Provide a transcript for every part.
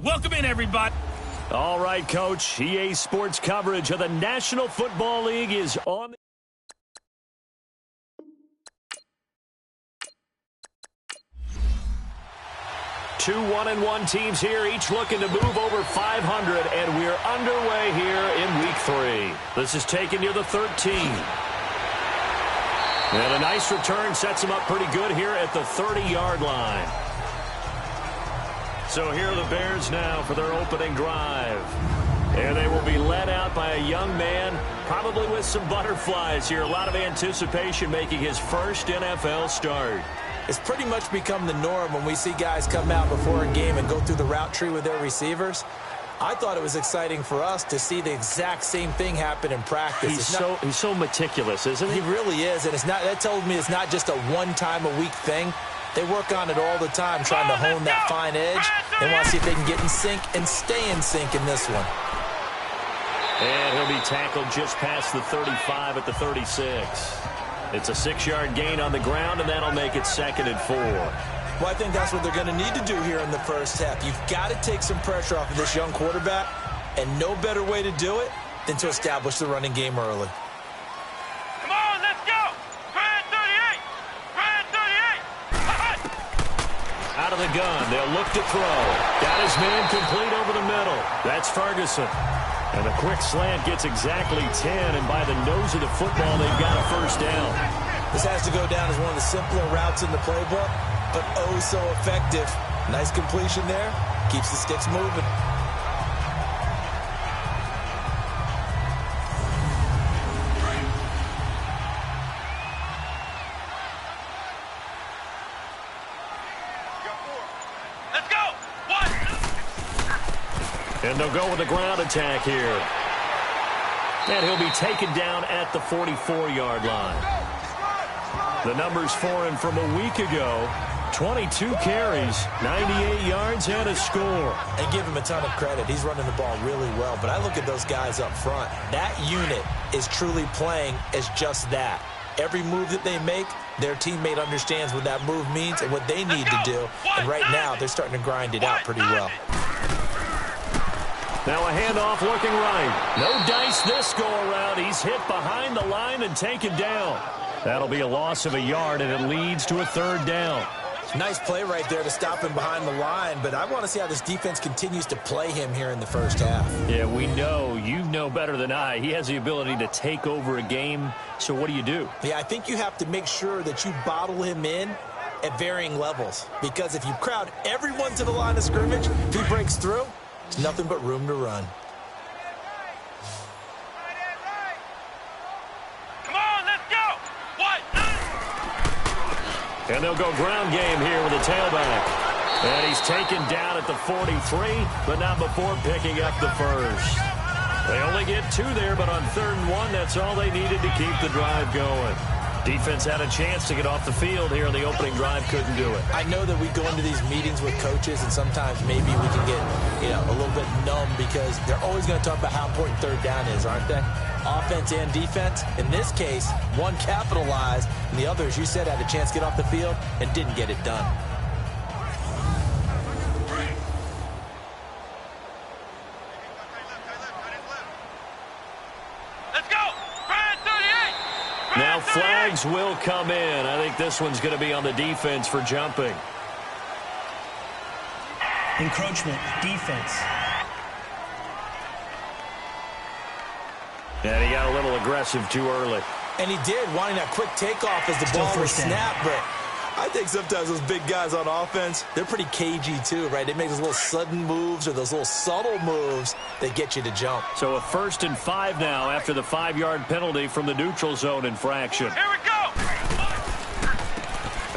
Welcome in, everybody. All right, Coach. EA Sports coverage of the National Football League is on. Two 1-1 teams here, each looking to move over 500, and we're underway here in Week 3. This is taking you to the 13. And a nice return sets them up pretty good here at the 30-yard line. So here are the Bears now for their opening drive. And they will be led out by a young man, probably with some butterflies here. A lot of anticipation making his first NFL start. It's pretty much become the norm when we see guys come out before a game and go through the route tree with their receivers. I thought it was exciting for us to see the exact same thing happen in practice. He's so meticulous, isn't he? He really is, and that tells me it's not just a one-time-a-week thing. They work on it all the time, trying to hone that fine edge. They want to see if they can get in sync and stay in sync in this one. And he'll be tackled just past the 35 at the 36. It's a 6-yard gain on the ground, and that'll make it 2nd and 4. Well, I think that's what they're going to need to do here in the first half. You've got to take some pressure off of this young quarterback, and no better way to do it than to establish the running game early. Come on, let's go! Brand 38! Brand 38! Out of the gun, they'll look to throw. Got his man complete over the middle. That's Ferguson. And the quick slant gets exactly 10, and by the nose of the football, they've got a first down. This has to go down as one of the simpler routes in the playbook, but oh so effective. Nice completion there. Keeps the sticks moving. Let's go! One! And they'll go with a ground attack here. And he'll be taken down at the 44-yard line. The numbers for him from a week ago, 22 carries, 98 yards, and a score. And give him a ton of credit. He's running the ball really well. But I look at those guys up front. That unit is truly playing as just that. Every move that they make, their teammate understands what that move means and what they need to do. And right now, they're starting to grind it out pretty well. Now a handoff looking right. No dice this go-around. He's hit behind the line and taken down. That'll be a loss of a yard, and it leads to a 3rd down. Nice play right there to stop him behind the line, but I want to see how this defense continues to play him here in the first half. Yeah, we know. You know better than I. He has the ability to take over a game, so what do? Yeah, I think you have to make sure that you bottle him in at varying levels, because if you crowd everyone to the line of scrimmage, if he breaks through, there's nothing but room to run. And they'll go ground game here with a tailback. And he's taken down at the 43, but not before picking up the first. They only get 2 there, but on 3rd and 1, that's all they needed to keep the drive going. Defense had a chance to get off the field here in the opening drive, couldn't do it. I know that we go into these meetings with coaches, and sometimes maybe we can get, a little bit numb because they're always going to talk about how important 3rd down is, aren't they? Offense and defense. In this case, one capitalized, and the other, as you said, had a chance to get off the field and didn't get it done. Let's go! Brand 38! Now flags will come in. I think this one's going to be on the defense for jumping. Encroachment, defense. And he got a little aggressive too early. And he did, wanting that quick takeoff as the ball was snapped. But I think sometimes those big guys on offense, they're pretty cagey too, right? They make those little sudden moves or those little subtle moves that get you to jump. So a 1st and 5 now after the 5-yard penalty from the neutral zone infraction. Here we go!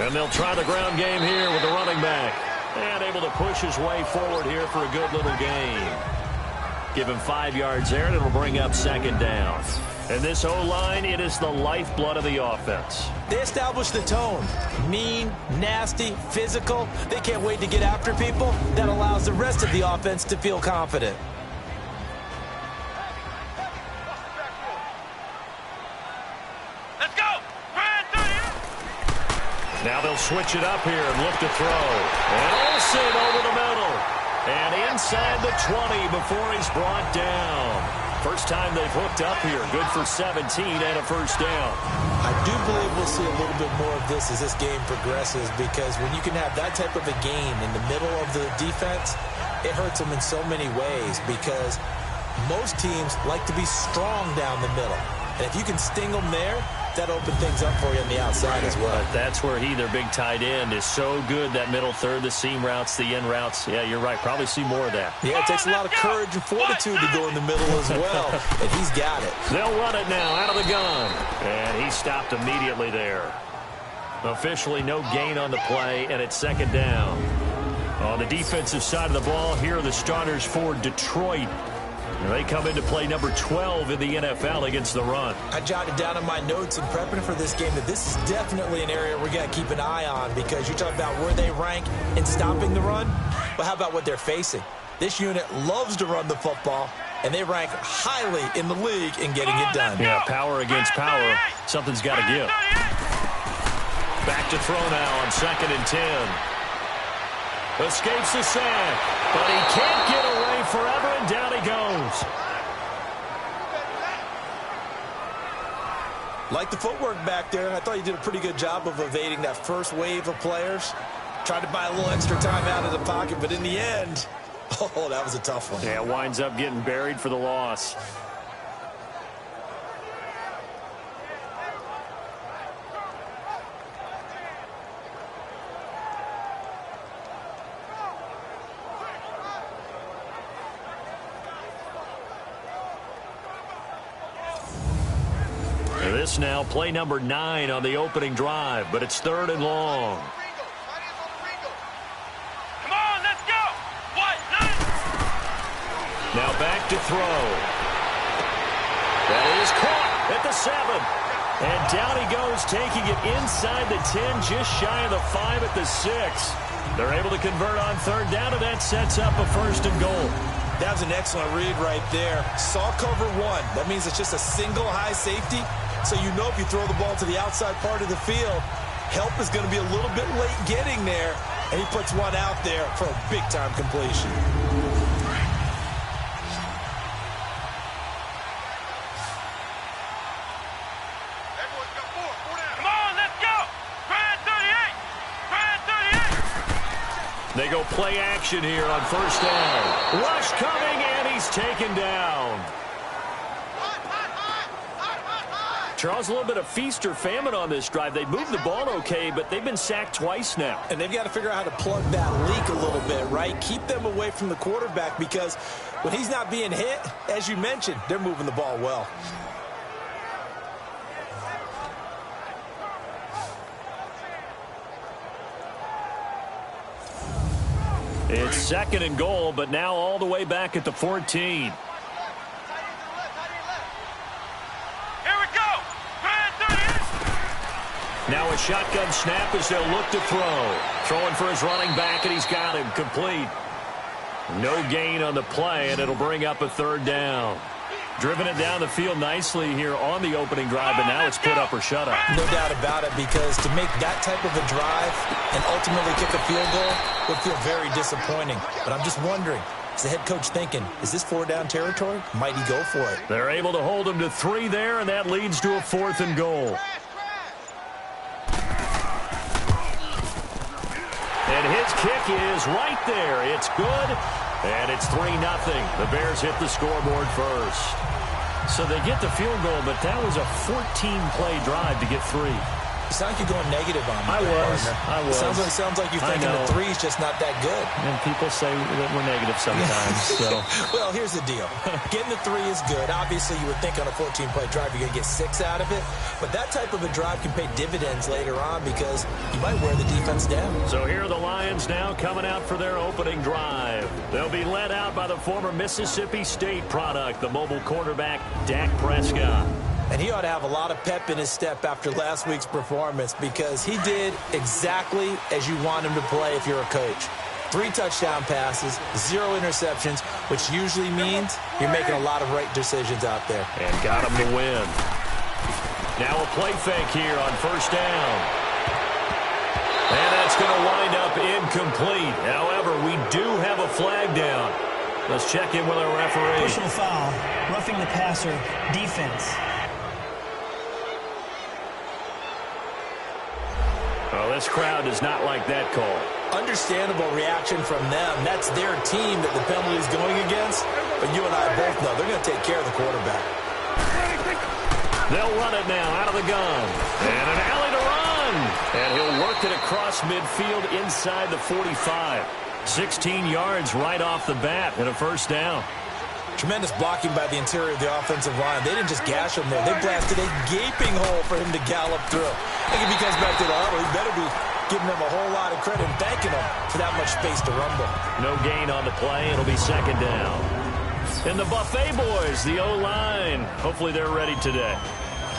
And they'll try the ground game here with the running back. And able to push his way forward here for a good little gain. Give him 5 yards there, and it'll bring up 2nd down. And this O-line, it is the lifeblood of the offense. They establish the tone. Mean, nasty, physical. They can't wait to get after people. That allows the rest of the offense to feel confident. Let's go! Brand 38! Now they'll switch it up here and look to throw. And Olsen over the middle. And inside the 20 before he's brought down. First time they've hooked up here. Good for 17 and a first down. I do believe we'll see a little bit more of this as this game progresses, because when you can have that type of a game in the middle of the defense, it hurts them in so many ways, because most teams like to be strong down the middle. And if you can sting them there, that opens things up for you on the outside as well. But that's where their big tight end, is so good, that middle third, the seam routes, the in routes. Yeah, you're right. Probably see more of that. Yeah, it takes a lot of courage and fortitude to go in the middle as well, and he's got it. They'll run it now out of the gun. And he stopped immediately there. Officially no gain on the play, and it's second down. On the defensive side of the ball, here are the starters for Detroit. And they come into play number 12 in the NFL against the run. I jotted down in my notes in prepping for this game that this is definitely an area we're going to keep an eye on, because you talk about where they rank in stopping the run. But how about what they're facing? This unit loves to run the football, and they rank highly in the league in getting it done. Yeah, power against power. Something's got to give. Back to throw now on 2nd and 10. Escapes the sack, but he can't get away forever, and down he goes. Like the footwork back there, I thought you did a pretty good job of evading that first wave of players. Tried to buy a little extra time out of the pocket, but in the end, oh, that was a tough one. Yeah, winds up getting buried for the loss. This now, play number 9 on the opening drive, but it's 3rd and long. Come on, let's go. Now back to throw. That is caught at the 7. And down he goes, taking it inside the 10, just shy of the 5 at the 6. They're able to convert on 3rd down, and that sets up a 1st and goal. That was an excellent read right there. Saw cover 1. That means it's just a single high safety. So you know if you throw the ball to the outside part of the field, help is going to be a little bit late getting there. And he puts one out there for a big-time completion. Come on, let's go. Grand 38. Grand 38. They go play action here on 1st down. Rush coming, and he's taken down. Charles, a little bit of feast or famine on this drive. They moved the ball okay, but they've been sacked twice now. And they've got to figure out how to plug that leak a little bit, right? Keep them away from the quarterback, because when he's not being hit, as you mentioned, they're moving the ball well. It's 2nd and goal, but now all the way back at the 14. Now a shotgun snap as they'll look to throw. Throwing for his running back, and he's got him complete. No gain on the play, and it'll bring up a 3rd down. Driven it down the field nicely here on the opening drive, but now it's put up or shut up. No doubt about it, because to make that type of a drive and ultimately kick a field goal would feel very disappointing. But I'm just wondering, is the head coach thinking, is this 4-down territory? Might he go for it? They're able to hold him to 3 there, and that leads to a 4th and goal. And his kick is right there. It's good, and it's 3-0. The Bears hit the scoreboard first. So they get the field goal, but that was a 14-play drive to get 3. It sounds like you're going negative on me. I was. It sounds like you're thinking the 3's just not that good. And people say that we're negative sometimes. So. Well, here's the deal. Getting the 3 is good. Obviously, you would think on a 14-play drive you're going to get 6 out of it. But that type of a drive can pay dividends later on, because you might wear the defense down. So here are the Lions now coming out for their opening drive. They'll be led out by the former Mississippi State product, the mobile quarterback, Dak Prescott. And he ought to have a lot of pep in his step after last week's performance, because he did exactly as you want him to play if you're a coach. 3 touchdown passes, 0 interceptions, which usually means you're making a lot of right decisions out there. And got him to win. Now a play fake here on 1st down. And that's going to wind up incomplete. However, we do have a flag down. Let's check in with our referee. Personal foul, roughing the passer, defense. Oh, this crowd does not like that call. Understandable reaction from them. That's their team that the penalty is going against. But you and I both know they're going to take care of the quarterback. They'll run it now out of the gun. And an alley to run. And he'll work it across midfield inside the 45. 16 yards right off the bat and a first down. Tremendous blocking by the interior of the offensive line. They didn't just gash him there. They blasted a gaping hole for him to gallop through. I think if he comes back to the huddle, he better be giving them a whole lot of credit and thanking them for that much space to rumble. No gain on the play. It'll be second down. And the Buffet boys, the O-line. Hopefully they're ready today.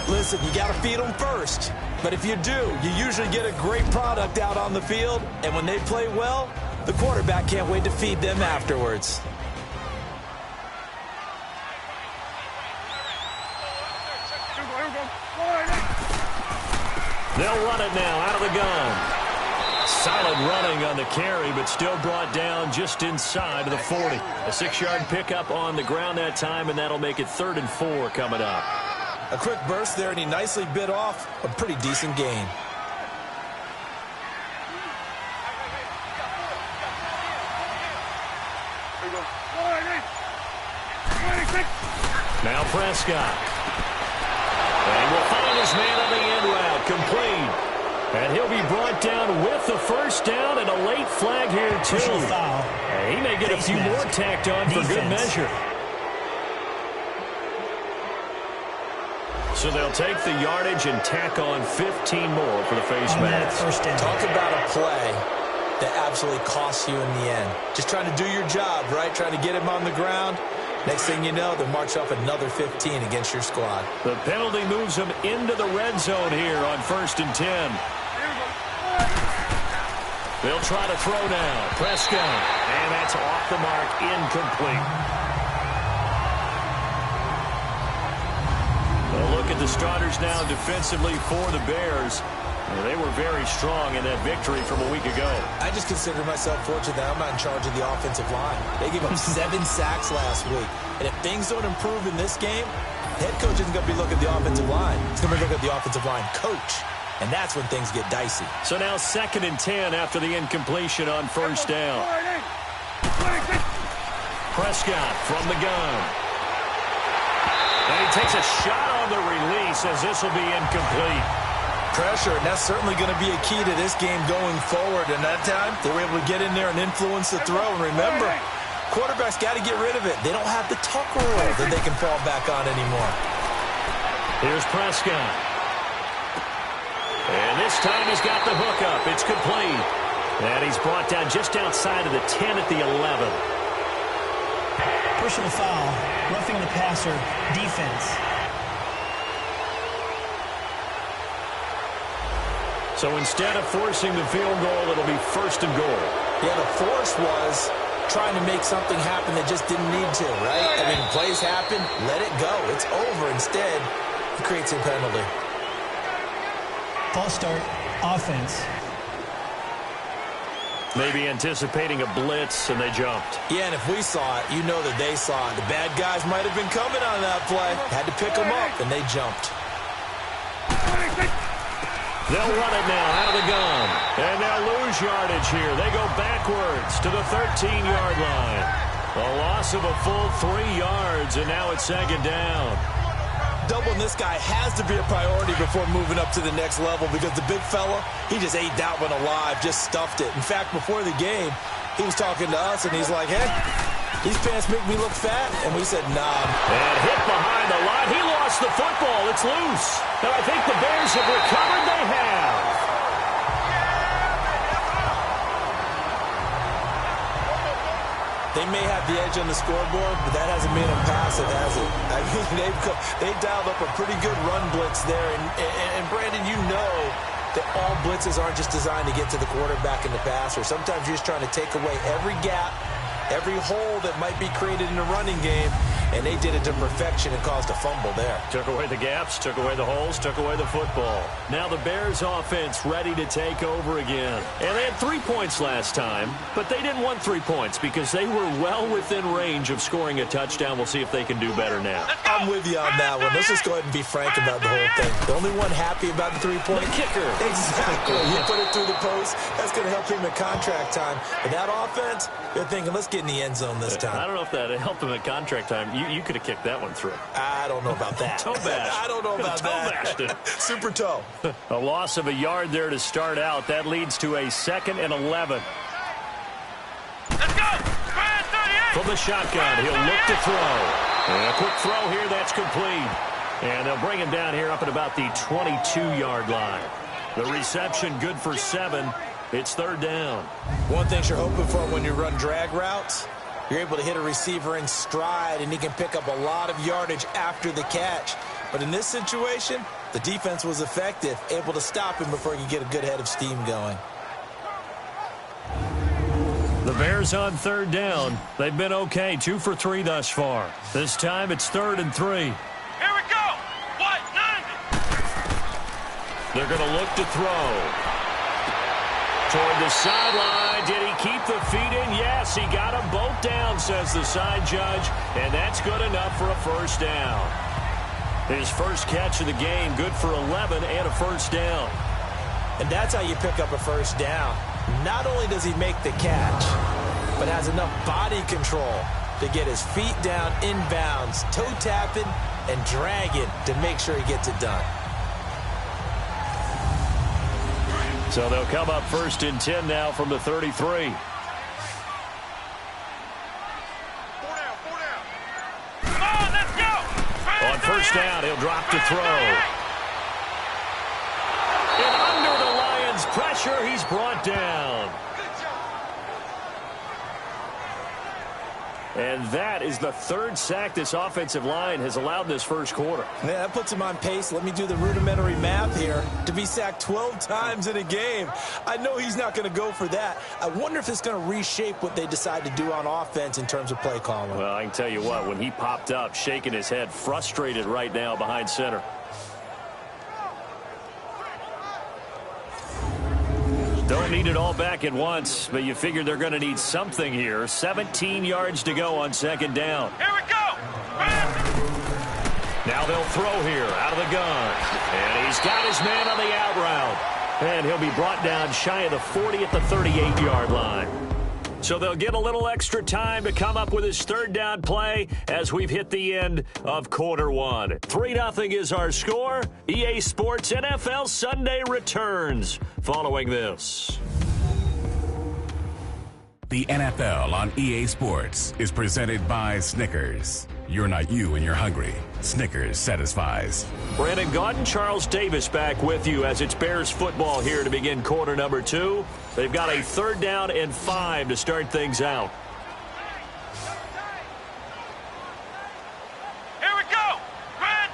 Listen, you got to feed them first. But if you do, you usually get a great product out on the field. And when they play well, the quarterback can't wait to feed them afterwards. They'll run it now out of the gun. Solid running on the carry, but still brought down just inside of the 40. A 6-yard pickup on the ground that time, and that'll make it 3rd and 4 coming up. A quick burst there, and he nicely bit off a pretty decent gain. Now Prescott. And he will find his man on the end route, complete. And he'll be brought down with the first down and a late flag here, too. Foul. And he may get a few more tacked on for good measure. So they'll take the yardage and tack on 15 more for the face mask. Talk about a play that absolutely costs you in the end. Just trying to do your job, right? Trying to get him on the ground. Next thing you know, they'll march off another 15 against your squad. The penalty moves them into the red zone here on 1st and 10. They'll try to throw now. Prescott. And that's off the mark, incomplete. A look at the starters now defensively for the Bears. They were very strong in that victory from a week ago. I just consider myself fortunate that I'm not in charge of the offensive line. They gave up 7 sacks last week. And if things don't improve in this game, the head coach isn't going to be looking at the offensive line. He's going to be looking at the offensive line coach. And that's when things get dicey. So now 2nd and 10 after the incompletion on 1st down. Prescott from the gun. And he takes a shot on the release as this will be incomplete. Pressure, and that's certainly going to be a key to this game going forward. And that time, they were able to get in there and influence the throw. And remember, quarterbacks got to get rid of it. They don't have the tuck rule that they can fall back on anymore. Here's Prescott. And this time he's got the hook up. It's complete. And he's brought down just outside of the 10 at the 11. Personal foul, roughing the passer, defense. So instead of forcing the field goal, it'll be 1st and goal. Yeah, the force was trying to make something happen that just didn't need to, right? I mean, plays happen, let it go. It's over. Instead, he creates a penalty. False start, offense. Maybe anticipating a blitz, and they jumped. Yeah, and if we saw it, you know that they saw it. The bad guys might have been coming on that play. Had to pick them up, and they jumped. They'll run it now out of the gun. And they'll lose yardage here. They go backwards to the 13-yard line. A loss of a full 3 yards, and now it's 2nd down. Doubling this guy has to be a priority before moving up to the next level because the big fella, he just ate that one alive, just stuffed it. In fact, before the game, he was talking to us, and he's like, hey, these pants make me look fat. And we said, nah. And hit behind the line. He lost the football. It's loose. And I think the Bears have recovered. They have. They may have the edge on the scoreboard, but that hasn't made them passive, has it? I mean, they've dialed up a pretty good run blitz there. And Brandon, you know that all blitzes aren't just designed to get to the quarterback and the passer. Sometimes you're just trying to take away every gap every hole that might be created in the running game, and they did it to perfection and caused a fumble there. Took away the gaps, took away the holes, took away the football. Now the Bears offense ready to take over again. And they had 3 points last time, but they didn't want 3 points because they were well within range of scoring a touchdown. We'll see if they can do better now. I'm with you on that one. Let's just go ahead and be frank about the whole thing. The only one happy about the 3-point kicker. Exactly. He put it through the post. That's going to help him at contract time. But that offense, they're thinking, let's get in the end zone this time. I don't know if that helped him at contract time. You could have kicked that one through. I don't know about that. Toe bash. I don't know about that. Bashed it. Super toe. A loss of a yard there to start out. That leads to a 2nd and 11. Let's go! From the shotgun, he'll look to throw. And a quick throw here, that's complete. And they'll bring him down here up at about the 22-yard line. The reception good for 7. It's 3rd down. One thing you're hoping for when you run drag routes, you're able to hit a receiver in stride, and he can pick up a lot of yardage after the catch. But in this situation, the defense was effective, able to stop him before he could get a good head of steam going. The Bears on 3rd down. They've been okay, 2 for 3 thus far. This time it's 3rd and 3. Here we go! What? 90! They're going to look to throw. Toward the sideline. Did he keep the feet in? Yes, he got them both down, says the side judge. And that's good enough for a 1st down. His first catch of the game, good for 11 and a 1st down. And that's how you pick up a 1st down. Not only does he make the catch, but has enough body control to get his feet down inbounds, toe tapping and dragging to make sure he gets it done. So they'll come up 1st and 10 now from the 33. 4 down, 4 down. Come on, let's go! On 1st down, he'll drop to throw. And under the Lions' pressure, he's brought down. And that is the 3rd sack this offensive line has allowed this first quarter. Yeah, that puts him on pace. Let me do the rudimentary math here. To be sacked 12 times in a game. I know he's not going to go for that. I wonder if it's going to reshape what they decide to do on offense in terms of play calling. Well, I can tell you what, when he popped up, shaking his head, frustrated right now behind center. Don't need it all back at once, but you figure they're going to need something here. 17 yards to go on 2nd down. Here we go! Now they'll throw here out of the gun. And he's got his man on the out route. And he'll be brought down shy of the 40 at the 38-yard line. So they'll get a little extra time to come up with his 3rd down play as we've hit the end of quarter 1. 3-0 is our score. EA Sports NFL Sunday returns following this. The NFL on EA Sports is presented by Snickers. You're not you when you're hungry. Snickers satisfies. Brandon Gaudin, Charles Davis back with you as it's Bears football here to begin quarter number 2. They've got a 3rd down and 5 to start things out. Here we go! Red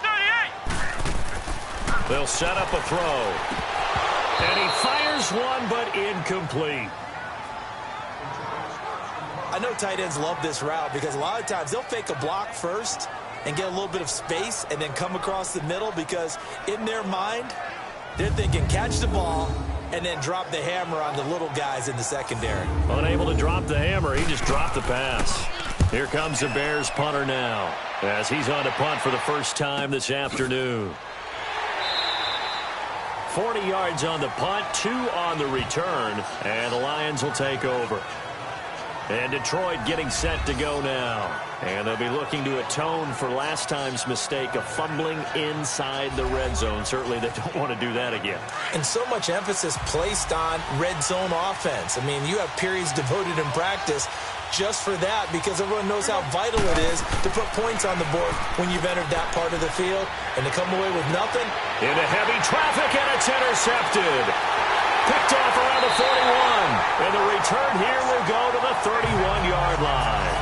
38! They'll set up a throw. And he fires one, but incomplete. I know tight ends love this route because a lot of times they'll fake a block first and get a little bit of space and then come across the middle because in their mind, they're thinking catch the ball and then drop the hammer on the little guys in the secondary. Unable to drop the hammer, he just dropped the pass. Here comes the Bears punter now as he's on to punt for the first time this afternoon. 40 yards on the punt, 2 on the return, and the Lions will take over. And Detroit getting set to go now. And they'll be looking to atone for last time's mistake of fumbling inside the red zone. Certainly they don't want to do that again. And so much emphasis placed on red zone offense. I mean, you have periods devoted in practice just for that because everyone knows how vital it is to put points on the board when you've entered that part of the field. And to come away with nothing. Into heavy traffic, and it's intercepted. Picked off around the 41. And the return here will go to the 31-yard line.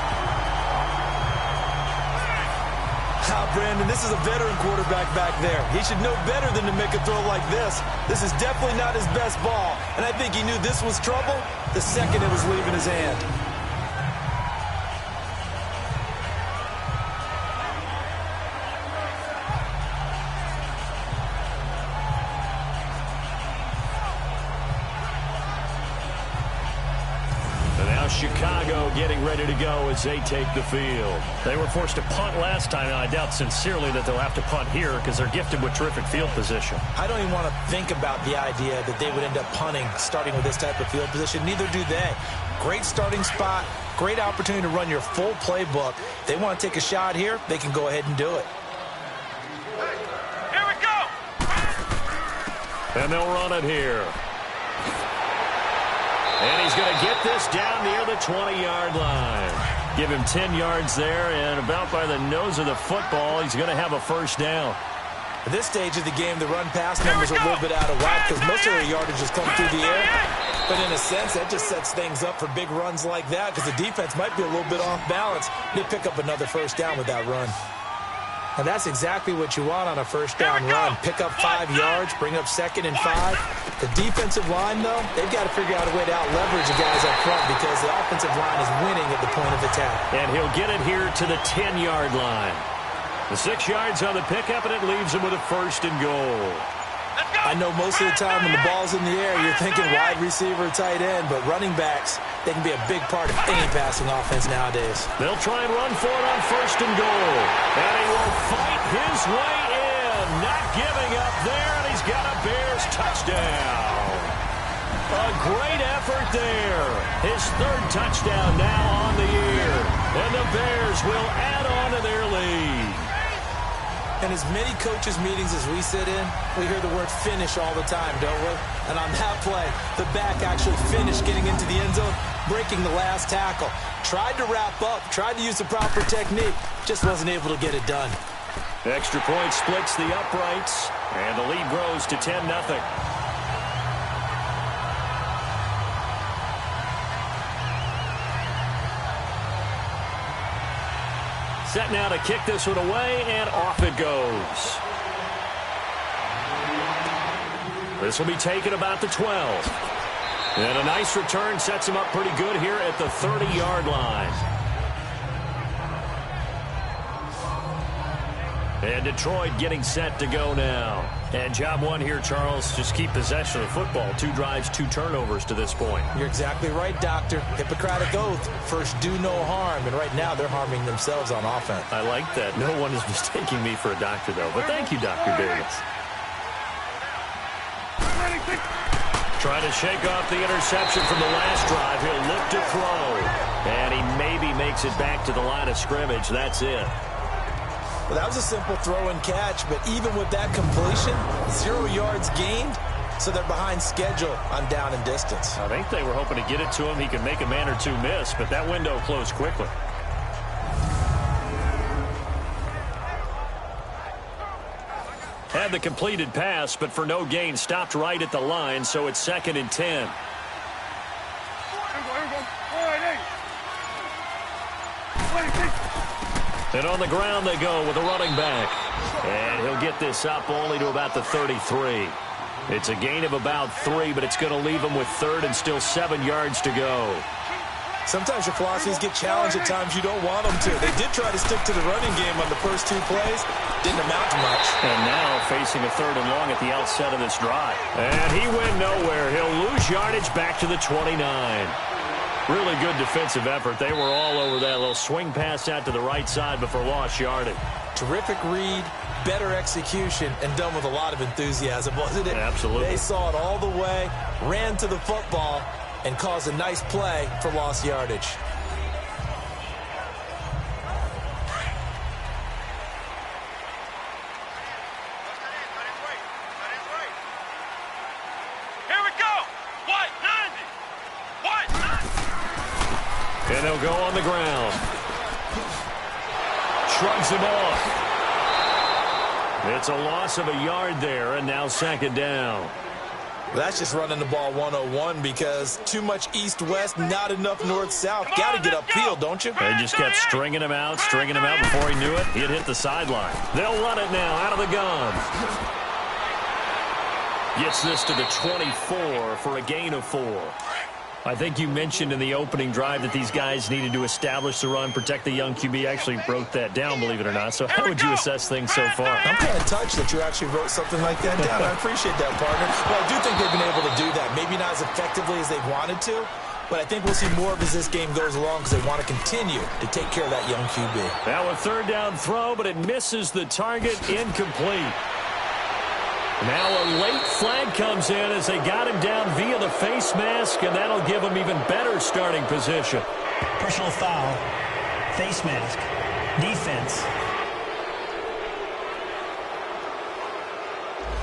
Brandon, this is a veteran quarterback back there. He should know better than to make a throw like this. This is definitely not his best ball. And I think he knew this was trouble the second it was leaving his hand. Chicago getting ready to go as they take the field. They were forced to punt last time, and I doubt sincerely that they'll have to punt here because they're gifted with terrific field position. I don't even want to think about the idea that they would end up punting starting with this type of field position. Neither do they. Great starting spot, great opportunity to run your full playbook. They want to take a shot here, they can go ahead and do it. Here we go! And they'll run it here. And he's going to get this down near the 20-yard line. Give him 10 yards there, and about by the nose of the football, he's going to have a first down. At this stage of the game, the run-pass numbers are a little bit out of whack because most of their yardage has come through the air. But in a sense, that just sets things up for big runs like that because the defense might be a little bit off balance. They pick up another first down with that run. And that's exactly what you want on a first down run. Pick up 5 yards, bring up 2nd and 5. The defensive line, though, they've got to figure out a way to out-leverage the guys up front because the offensive line is winning at the point of attack. And he'll get it here to the 10-yard line. The 6 yards on the pickup, and it leaves him with a 1st and goal. I know most of the time when the ball's in the air, you're thinking wide receiver, tight end, but running backs, they can be a big part of any passing offense nowadays. They'll try and run for it on 1st and goal. And he will fight his way in. Not giving up there, and he's got a Bears touchdown. A great effort there. His 3rd touchdown now on the year. And the Bears will add on to their lead. In as many coaches' meetings as we sit in, we hear the word finish all the time, don't we? And on that play, the back actually finished getting into the end zone, breaking the last tackle. Tried to wrap up, tried to use the proper technique, just wasn't able to get it done. Extra point splits the uprights, and the lead grows to 10-0. Set now to kick this one away, and off it goes. This will be taken about the 12. And a nice return sets him up pretty good here at the 30-yard line. And Detroit getting set to go now. And job one here, Charles, just keep possession of the football. 2 drives, 2 turnovers to this point. You're exactly right, Doctor. Hippocratic oath. First, do no harm. And right now, they're harming themselves on offense. I like that. No one is mistaking me for a doctor, though. But thank you, Dr. Davis. Trying to shake off the interception from the last drive. He'll look to throw. And he maybe makes it back to the line of scrimmage. That's it. Well, that was a simple throw and catch, but even with that completion, 0 yards gained, so they're behind schedule on down and distance. I think they were hoping to get it to him. He could make a man or two miss, but that window closed quickly. Had the completed pass, but for no gain, stopped right at the line, so it's 2nd and 10. And on the ground they go with a running back. And he'll get this up only to about the 33. It's a gain of about 3, but it's going to leave him with 3rd and still 7 yards to go. Sometimes your philosophies get challenged at times you don't want them to. They did try to stick to the running game on the first 2 plays. Didn't amount to much. And now facing a 3rd and long at the outset of this drive. And he went nowhere. He'll lose yardage back to the 29. Really good defensive effort. They were all over that little swing pass out to the right side before lost yardage. Terrific read, better execution, and done with a lot of enthusiasm, wasn't it? Absolutely. They saw it all the way, ran to the football, and caused a nice play for lost yardage. Here we go! White 90! White 90! And they'll go on the ground. Shrugs him off. It's a loss of a yard there, and now 2nd down. That's just running the ball 101 because too much east-west, not enough north-south. Got to get upfield, don't you? They just kept stringing him out before he knew it. He'd hit the sideline. They'll run it now out of the gun. Gets this to the 24 for a gain of 4. I think you mentioned in the opening drive that these guys needed to establish the run, protect the young QB. Actually wrote that down, believe it or not. So how would you assess things so far? I'm kind of touched that you actually wrote something like that down. I appreciate that, partner. Well, I do think they've been able to do that. Maybe not as effectively as they wanted to, but I think we'll see more of as this game goes along because they want to continue to take care of that young QB. Now a third down throw, but it misses the target, incomplete. Now a late flag comes in as they got him down via the face mask, and that'll give him even better starting position. Personal foul. Face mask. Defense.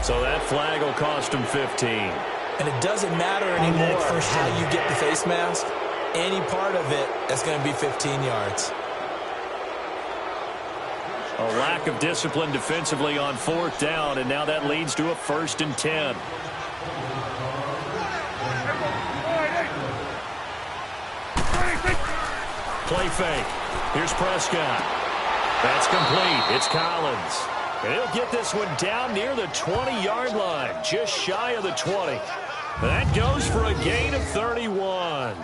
So that flag will cost him 15. And it doesn't matter anymore how you get the face mask. Any part of it, that's going to be 15 yards. A lack of discipline defensively on fourth down, and now that leads to a 1st and 10. Play fake. Here's Prescott. That's complete. It's Collins. And he'll get this one down near the 20-yard line, just shy of the 20. That goes for a gain of 31.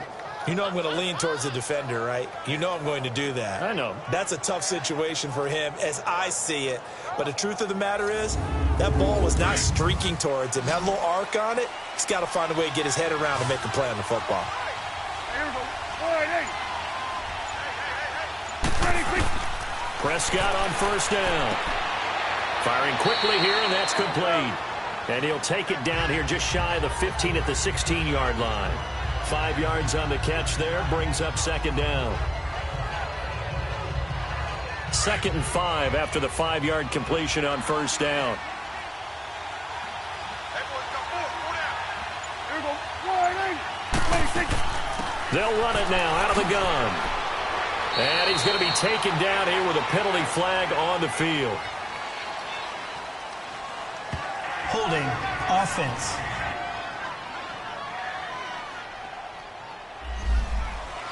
You know I'm going to lean towards the defender, right? You know I'm going to do that. I know. That's a tough situation for him as I see it. But the truth of the matter is, that ball was not streaking towards him. That little arc on it, he's got to find a way to get his head around and make a play on the football. Prescott on 1st down. Firing quickly here, and that's complete. And he'll take it down here just shy of the 15 at the 16-yard line. 5 yards on the catch there, brings up 2nd down. 2nd and 5 after the 5-yard completion on 1st down. They'll run it now out of the gun. And he's going to be taken down here with a penalty flag on the field. Holding. Offense.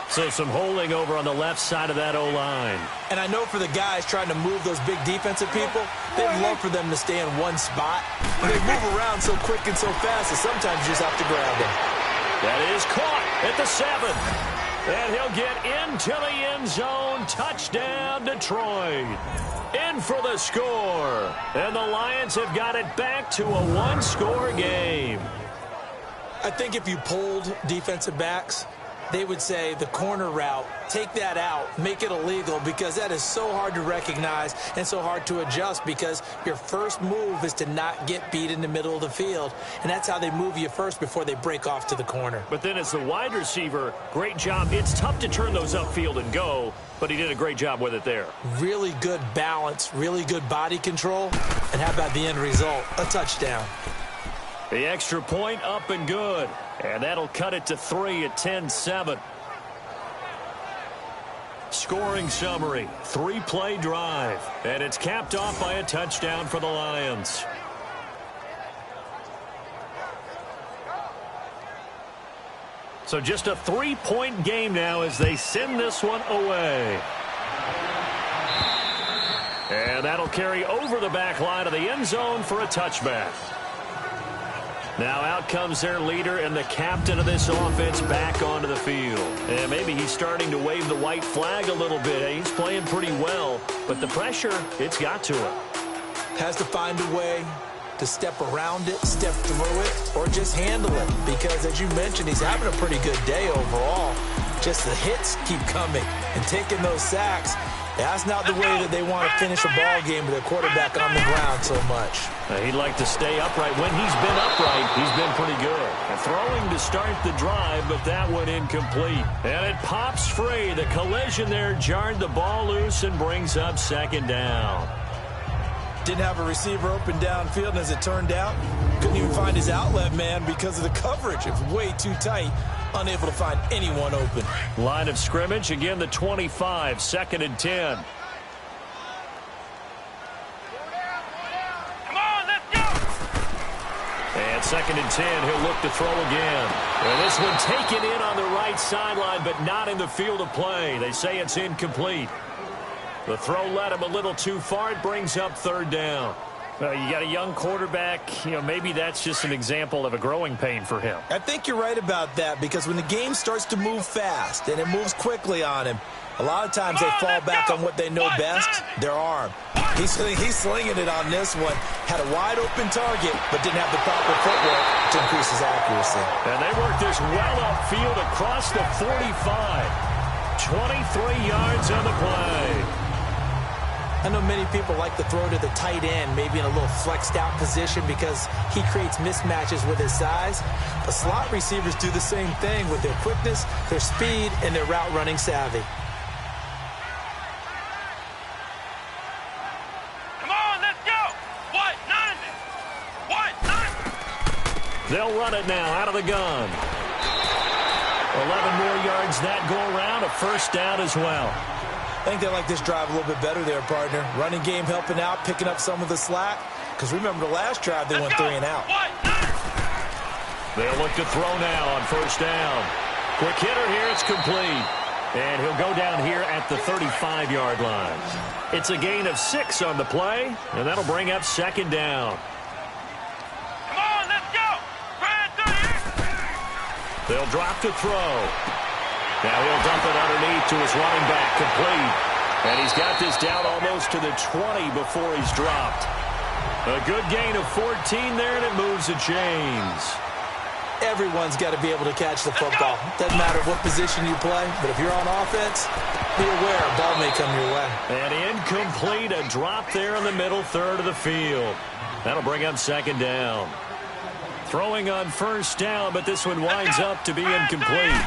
So some holding over on the left side of that O-line. And I know for the guys trying to move those big defensive people, they'd love for them to stay in one spot. But they move around so quick and so fast that sometimes you just have to grab them. That is caught at the 7. And he'll get into the end zone. Touchdown, Detroit. In for the score. And the Lions have got it back to a one-score game. I think if you polled defensive backs, they would say the corner route, take that out, make it illegal, because that is so hard to recognize and so hard to adjust, because your first move is to not get beat in the middle of the field. And that's how they move you first before they break off to the corner. But then as the wide receiver, great job. It's tough to turn those upfield and go, but he did a great job with it there. Really good balance, really good body control. And how about the end result? A touchdown. The extra point up and good. And that'll cut it to 3 at 10-7. Scoring summary, 3-play drive. And it's capped off by a touchdown for the Lions. So just a 3-point game now as they send this one away. And that'll carry over the back line of the end zone for a touchback. Now out comes their leader and the captain of this offense back onto the field. And maybe he's starting to wave the white flag a little bit. He's playing pretty well, but the pressure, it's got to him. Has to find a way to step around it, step through it, or just handle it. Because as you mentioned, he's having a pretty good day overall. Just the hits keep coming and taking those sacks. That's not the way that they want to finish a ball game with their quarterback on the ground so much. He'd like to stay upright. When he's been upright, he's been pretty good. And throwing to start the drive, but that one incomplete. And it pops free. The collision there jarred the ball loose and brings up 2nd down. Didn't have a receiver open downfield, and as it turned out, couldn't even find his outlet man because of the coverage. It was way too tight. Unable to find anyone open. Line of scrimmage, again the 25, 2nd and 10. Come on, let's go! And 2nd and 10, he'll look to throw again. And this one taken in on the right sideline, but not in the field of play. They say it's incomplete. The throw led him a little too far. It brings up 3rd down. You got a young quarterback, maybe that's just an example of a growing pain for him. I think you're right about that, because when the game starts to move fast and it moves quickly on him, a lot of times they fall back on what they know best, their arm. He's slinging it on this one. Had a wide open target, but didn't have the proper footwork to increase his accuracy. And they work this well upfield across the 45. 23 yards on the play. I know many people like to throw to the tight end, maybe in a little flexed out position because he creates mismatches with his size. But slot receivers do the same thing with their quickness, their speed, and their route running savvy. Come on, let's go. What? 90. What? 90. They'll run it now out of the gun. 11 more yards that go around, a first down as well. I think they like this drive a little bit better there, partner. Running game helping out, picking up some of the slack. Because remember the last drive, they went 3 and out. They'll look to throw now on first down. Quick hitter here, it's complete. And he'll go down here at the 35-yard line. It's a gain of 6 on the play, and that'll bring up second down. Come on, let's go. They'll drop to throw. Now he'll dump it underneath to his running back, complete. And he's got this down almost to the 20 before he's dropped. A good gain of 14 there, and it moves the chains. Everyone's got to be able to catch the football. Doesn't matter what position you play, but if you're on offense, be aware a ball may come your way. And incomplete, a drop there in the middle third of the field. That'll bring up second down. Throwing on first down, but this one winds up to be incomplete.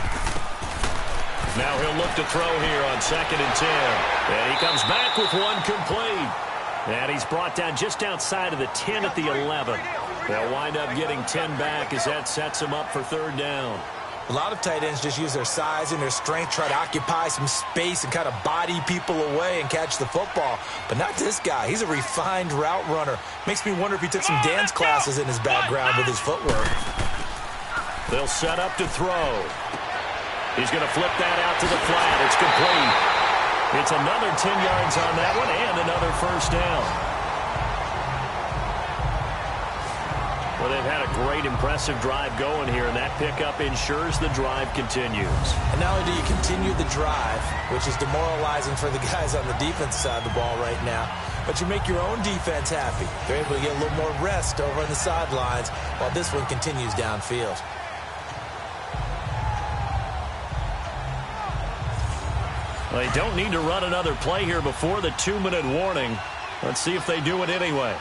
Now he'll look to throw here on 2nd and 10. And he comes back with one complete. And he's brought down just outside of the 10 at the 11. They'll wind up getting 10 back as that sets him up for third down. A lot of tight ends just use their size and their strength, try to occupy some space and kind of body people away and catch the football. But not this guy. He's a refined route runner. Makes me wonder if he took some dance classes in his background with his footwork. They'll set up to throw. He's going to flip that out to the flat. It's complete. It's another 10 yards on that one and another first down. Well, they've had a great, impressive drive going here, and that pickup ensures the drive continues. And not only do you continue the drive, which is demoralizing for the guys on the defense side of the ball right now, but you make your own defense happy. They're able to get a little more rest over on the sidelines while this one continues downfield. Well, they don't need to run another play here before the 2-minute warning. Let's see if they do it anyway.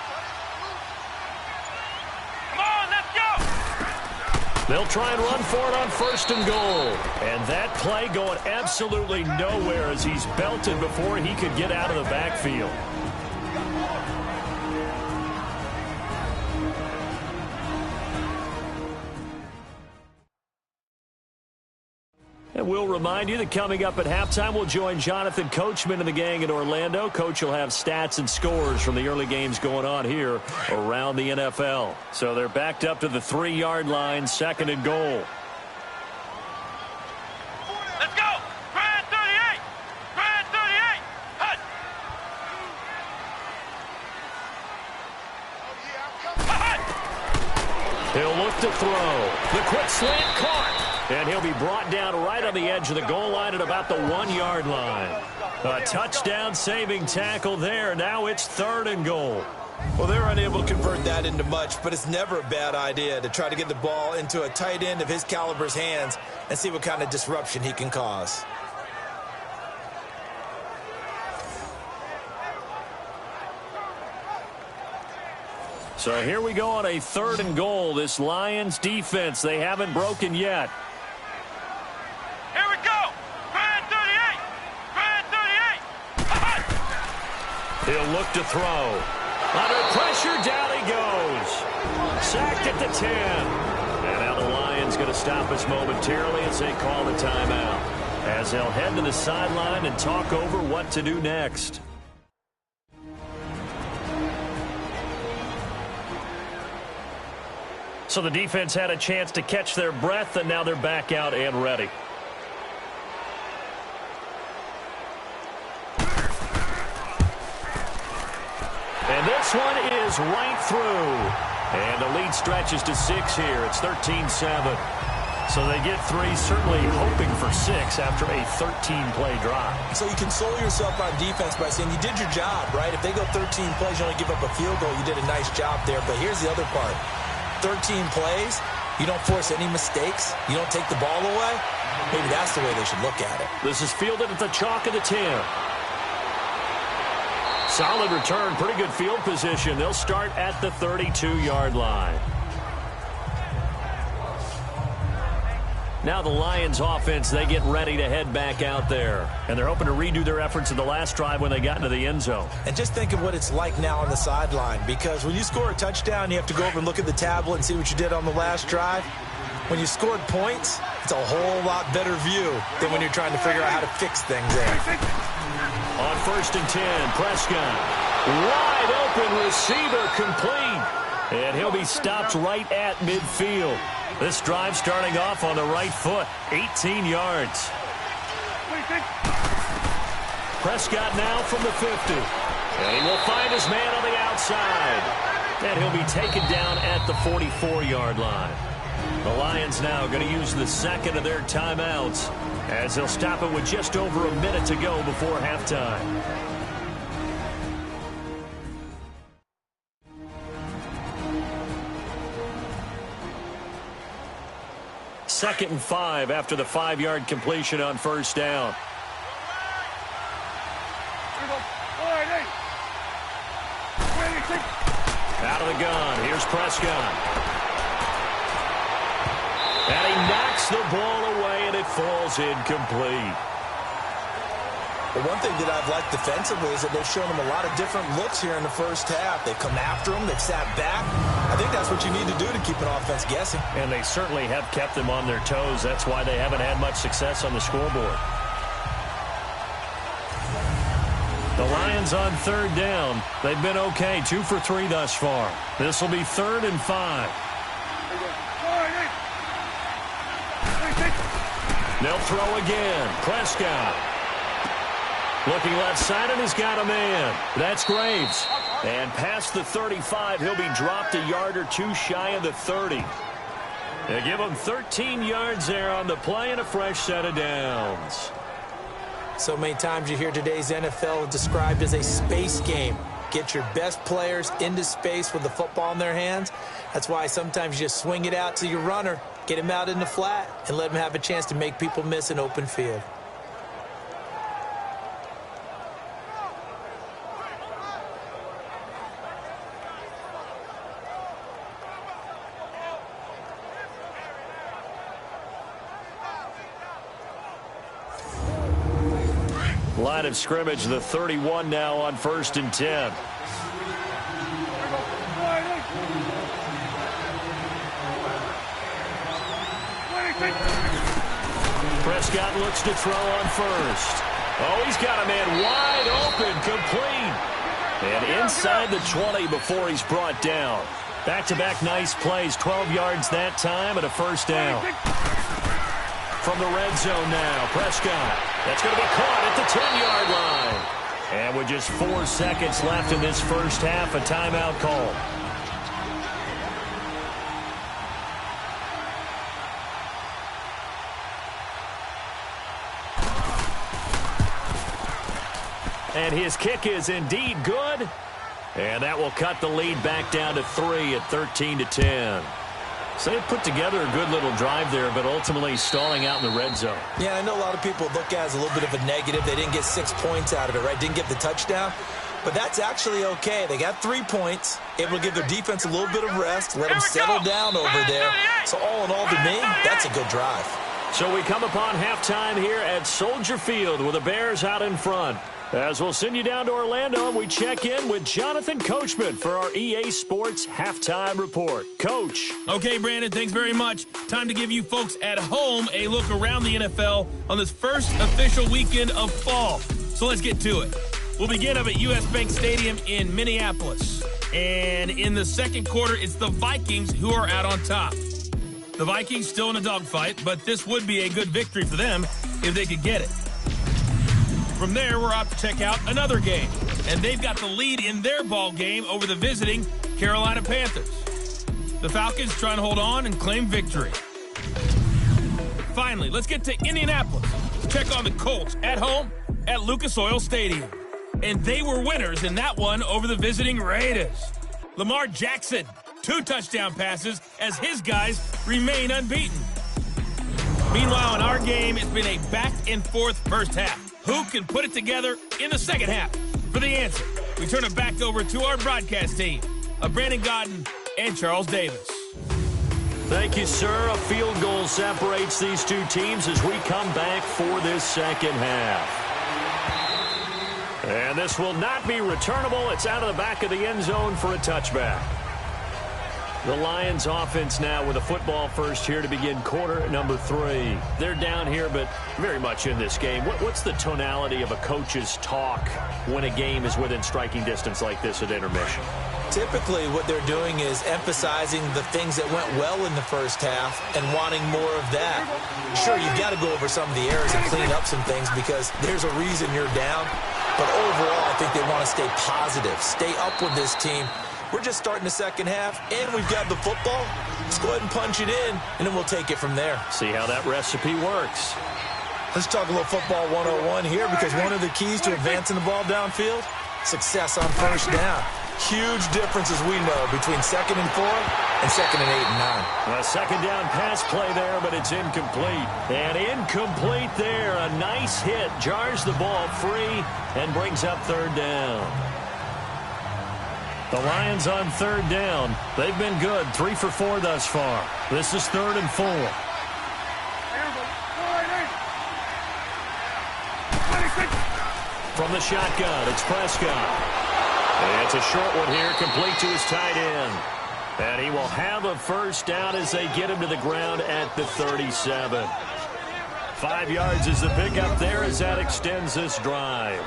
Come on, let's go. They'll try and run for it on 1st and goal. And that play going absolutely nowhere as he's belted before he could get out of the backfield. And we'll remind you that coming up at halftime, we'll join Jonathan Coachman and the gang in Orlando. Coach will have stats and scores from the early games going on here around the NFL. So they're backed up to the 3-yard line, 2nd and goal. Let's go. Grand 38. Grand 38. Hut. He'll look to throw. The quick slant caught. And he'll be brought down right on the edge of the goal line at about the 1-yard line. A touchdown-saving tackle there. Now it's 3rd and goal. Well, they're unable to convert that into much, but it's never a bad idea to try to get the ball into a tight end of his caliber's hands and see what kind of disruption he can cause. So here we go on a 3rd and goal. This Lions defense, they haven't broken yet. Here we go. Grand 38. Grand 38. He'll look to throw. Under pressure, down he goes. Sacked at the 10. And now the Lions going to stop us momentarily as they call the timeout. As they'll head to the sideline and talk over what to do next. So the defense had a chance to catch their breath, and now they're back out and ready. And this one is right through. And the lead stretches to 6 here. It's 13-7. So they get 3, certainly hoping for 6 after a 13-play drive. So you console yourself on defense by saying you did your job, right? If they go 13 plays, you only give up a field goal, you did a nice job there. But here's the other part. 13 plays, you don't force any mistakes, you don't take the ball away. Maybe that's the way they should look at it. This is fielded at the chalk of the 10. Solid return, pretty good field position. They'll start at the 32-yard line. Now the Lions offense, they get ready to head back out there. And they're hoping to redo their efforts in the last drive when they got into the end zone. And just think of what it's like now on the sideline, because when you score a touchdown, you have to go over and look at the tablet and see what you did on the last drive. When you scored points, it's a whole lot better view than when you're trying to figure out how to fix things there. On 1st and 10, Prescott. Wide open receiver complete. And he'll be stopped right at midfield. This drive starting off on the right foot, 18 yards. Prescott now from the 50. And he will find his man on the outside. And he'll be taken down at the 44-yard line. The Lions now going to use the second of their timeouts as they'll stop it with just over a minute to go before halftime. Second and 5 after the 5-yard completion on first down. Out of the gun. Here's Prescott. And he knocks the ball away, and it falls incomplete. But one thing that I've liked defensively is that they've shown them a lot of different looks here in the first half. They've come after them. They've sat back. I think that's what you need to do to keep an offense guessing. And they certainly have kept them on their toes. That's why they haven't had much success on the scoreboard. The Lions on third down. They've been okay, 2 for 3 thus far. This will be 3rd and 5. They'll throw again. Prescott. Looking left side, and he's got a man. That's Graves. And past the 35, he'll be dropped a yard or 2 shy of the 30. They give him 13 yards there on the play and a fresh set of downs. So many times you hear today's NFL described as a space game. Get your best players into space with the football in their hands. That's why sometimes you just swing it out to your runner, get him out in the flat, and let him have a chance to make people miss an open field. Line of scrimmage, the 31 now on 1st and 10. Prescott looks to throw on first. Oh, he's got a man wide open, complete. And inside the 20 before he's brought down. Back-to-back nice plays, 12 yards that time and a first down. From the red zone now, Prescott. That's going to be caught at the 10-yard line. And with just 4 seconds left in this first half, a timeout call. And his kick is indeed good. And that will cut the lead back down to 3 at 13-10. So they put together a good little drive there, but ultimately stalling out in the red zone. Yeah, I know a lot of people look at it as a little bit of a negative. They didn't get 6 points out of it, right? Didn't get the touchdown. But that's actually okay. They got 3 points, able to give their defense a little bit of rest, let them settle down over there. So all in all, to me, that's a good drive. So we come upon halftime here at Soldier Field with the Bears out in front. As we'll send you down to Orlando, we check in with Jonathan Coachman for our EA Sports Halftime Report. Coach. Okay, Brandon, thanks very much. Time to give you folks at home a look around the NFL on this first official weekend of fall. So let's get to it. We'll begin up at US Bank Stadium in Minneapolis. And in the second quarter, it's the Vikings who are out on top. The Vikings still in a dogfight, but this would be a good victory for them if they could get it. From there, we're off to check out another game. And they've got the lead in their ball game over the visiting Carolina Panthers. The Falcons trying to hold on and claim victory. Finally, let's get to Indianapolis to check on the Colts at home at Lucas Oil Stadium. And they were winners in that one over the visiting Raiders. Lamar Jackson, 2 touchdown passes as his guys remain unbeaten. Meanwhile, in our game, it's been a back-and-forth first half. Who can put it together in the second half? For the answer, we turn it back over to our broadcast team of Brandon Godden and Charles Davis. Thank you, sir. A field goal separates these two teams as we come back for this second half. And this will not be returnable. It's out of the back of the end zone for a touchback. The Lions offense now with a football first here to begin quarter number 3. They're down here, but very much in this game. What's the tonality of a coach's talk when a game is within striking distance like this at intermission? Typically, what they're doing is emphasizing the things that went well in the first half and wanting more of that. Sure, you've got to go over some of the errors and clean up some things because there's a reason you're down. But overall, I think they want to stay positive, stay up with this team. We're just starting the second half, and we've got the football. Let's go ahead and punch it in, and then we'll take it from there. See how that recipe works. Let's talk a little football 101 here because one of the keys to advancing the ball downfield, success on first down. Huge difference, as we know, between 2nd and 4 and 2nd and 8 and 9. A second down pass play there, but it's incomplete. And incomplete there. A nice hit. Jars the ball free and brings up 3rd down. The Lions on 3rd down. They've been good. 3 for 4 thus far. This is 3rd and 4. From the shotgun, it's Prescott. And it's a short one here, complete to his tight end. And he will have a first down as they get him to the ground at the 37. 5 yards is the pickup there as that extends this drive.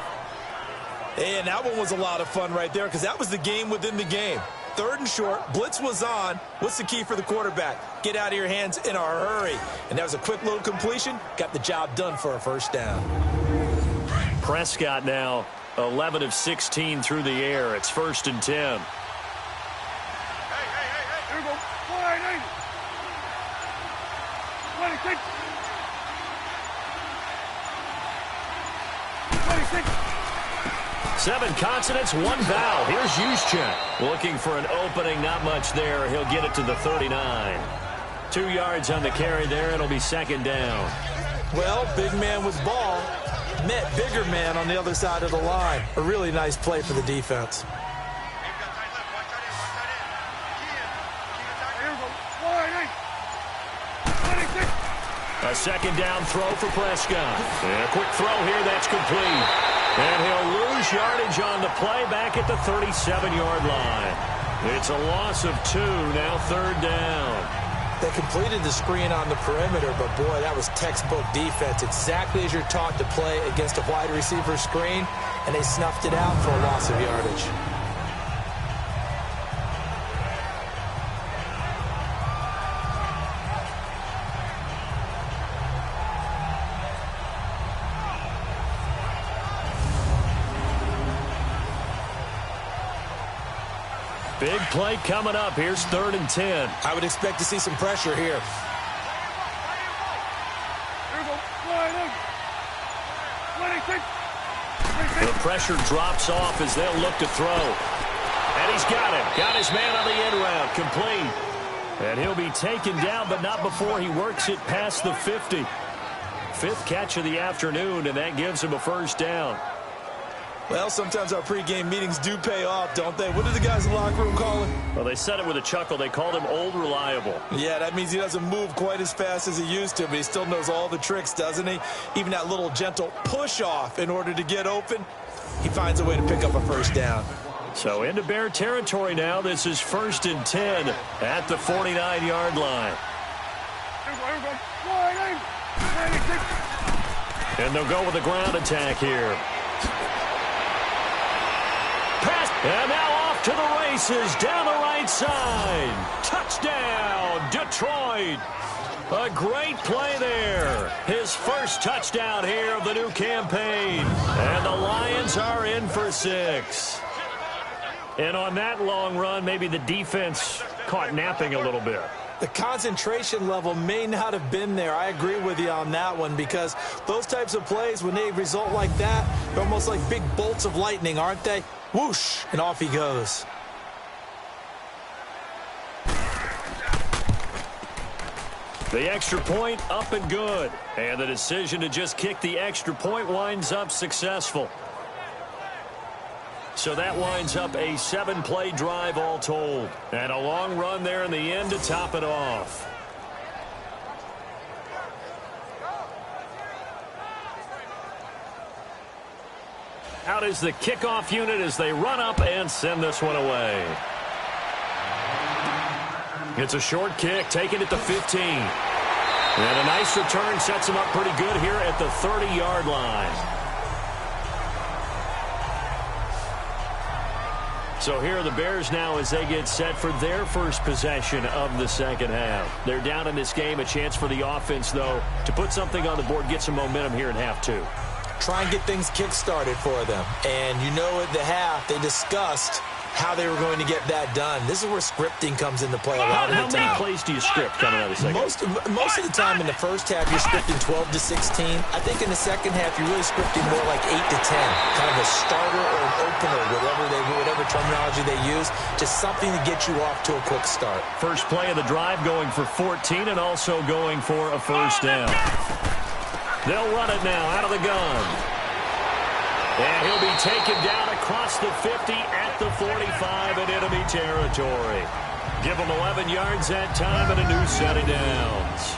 And that one was a lot of fun right there because that was the game within the game. 3rd and short, blitz was on. What's the key for the quarterback? Get out of your hands in a hurry. And that was a quick little completion. Got the job done for a first down. Prescott now 11 of 16 through the air. It's 1st and 10. Here we go. 26. 26. 7 consonants, 1 vowel. Here's Juszczyk looking for an opening. Not much there. He'll get it to the 39. 2 yards on the carry there. It'll be 2nd down. Well, big man with ball met bigger man on the other side of the line. A really nice play for the defense. A 2nd down throw for Prescott. And a quick throw here, that's complete. And he'll lose yardage on the play back at the 37-yard line. It's a loss of 2, now 3rd down. They completed the screen on the perimeter, but boy, that was textbook defense. Exactly as you're taught to play against a wide receiver screen, and they snuffed it out for a loss of yardage. Big play coming up. Here's 3rd and 10. I would expect to see some pressure here. The pressure drops off as they'll look to throw. And he's got him. Got his man on the end route. Complete. And he'll be taken down, but not before he works it past the 50. 5th catch of the afternoon, and that gives him a first down. Well, sometimes our pregame meetings do pay off, don't they? What do the guys in the locker room call him? Well, they said it with a chuckle. They called him Old Reliable. Yeah, that means he doesn't move quite as fast as he used to, but he still knows all the tricks, doesn't he? Even that little gentle push-off in order to get open, he finds a way to pick up a first down. So into Bear territory now. This is 1st and 10 at the 49-yard line. And they'll go with a ground attack here. Pass, and now off to the races down the right side. Touchdown, Detroit. A great play there. His first touchdown here of the new campaign. And the Lions are in for 6. And on that long run, maybe the defense caught napping a little bit. The concentration level may not have been there. I agree with you on that one, because those types of plays, when they result like that, they're almost like big bolts of lightning, aren't they? Whoosh, and off he goes. The extra point up and good. And the decision to just kick the extra point winds up successful. So that winds up a 7-play drive all told. And a long run there in the end to top it off. Out is the kickoff unit as they run up and send this one away. It's a short kick, taking it to 15. And a nice return sets him up pretty good here at the 30-yard line. So here are the Bears now as they get set for their first possession of the second half. They're down in this game. A chance for the offense, though, to put something on the board, get some momentum here in half two. Try and get things kick-started for them. And you know at the half, they discussed how they were going to get that done. This is where scripting comes into play a lot of the time. How many plays do you script coming out of the second? Most of the time in the first half, you're scripting 12 to 16. I think in the second half, you're really scripting more like 8 to 10. Kind of a starter or an opener, whatever terminology they use, just something to get you off to a quick start. First play of the drive going for 14 and also going for a first down. They'll run it now out of the gun. And he'll be taken down across the 50 at the 45 in enemy territory. Give him 11 yards that time and a new set of downs.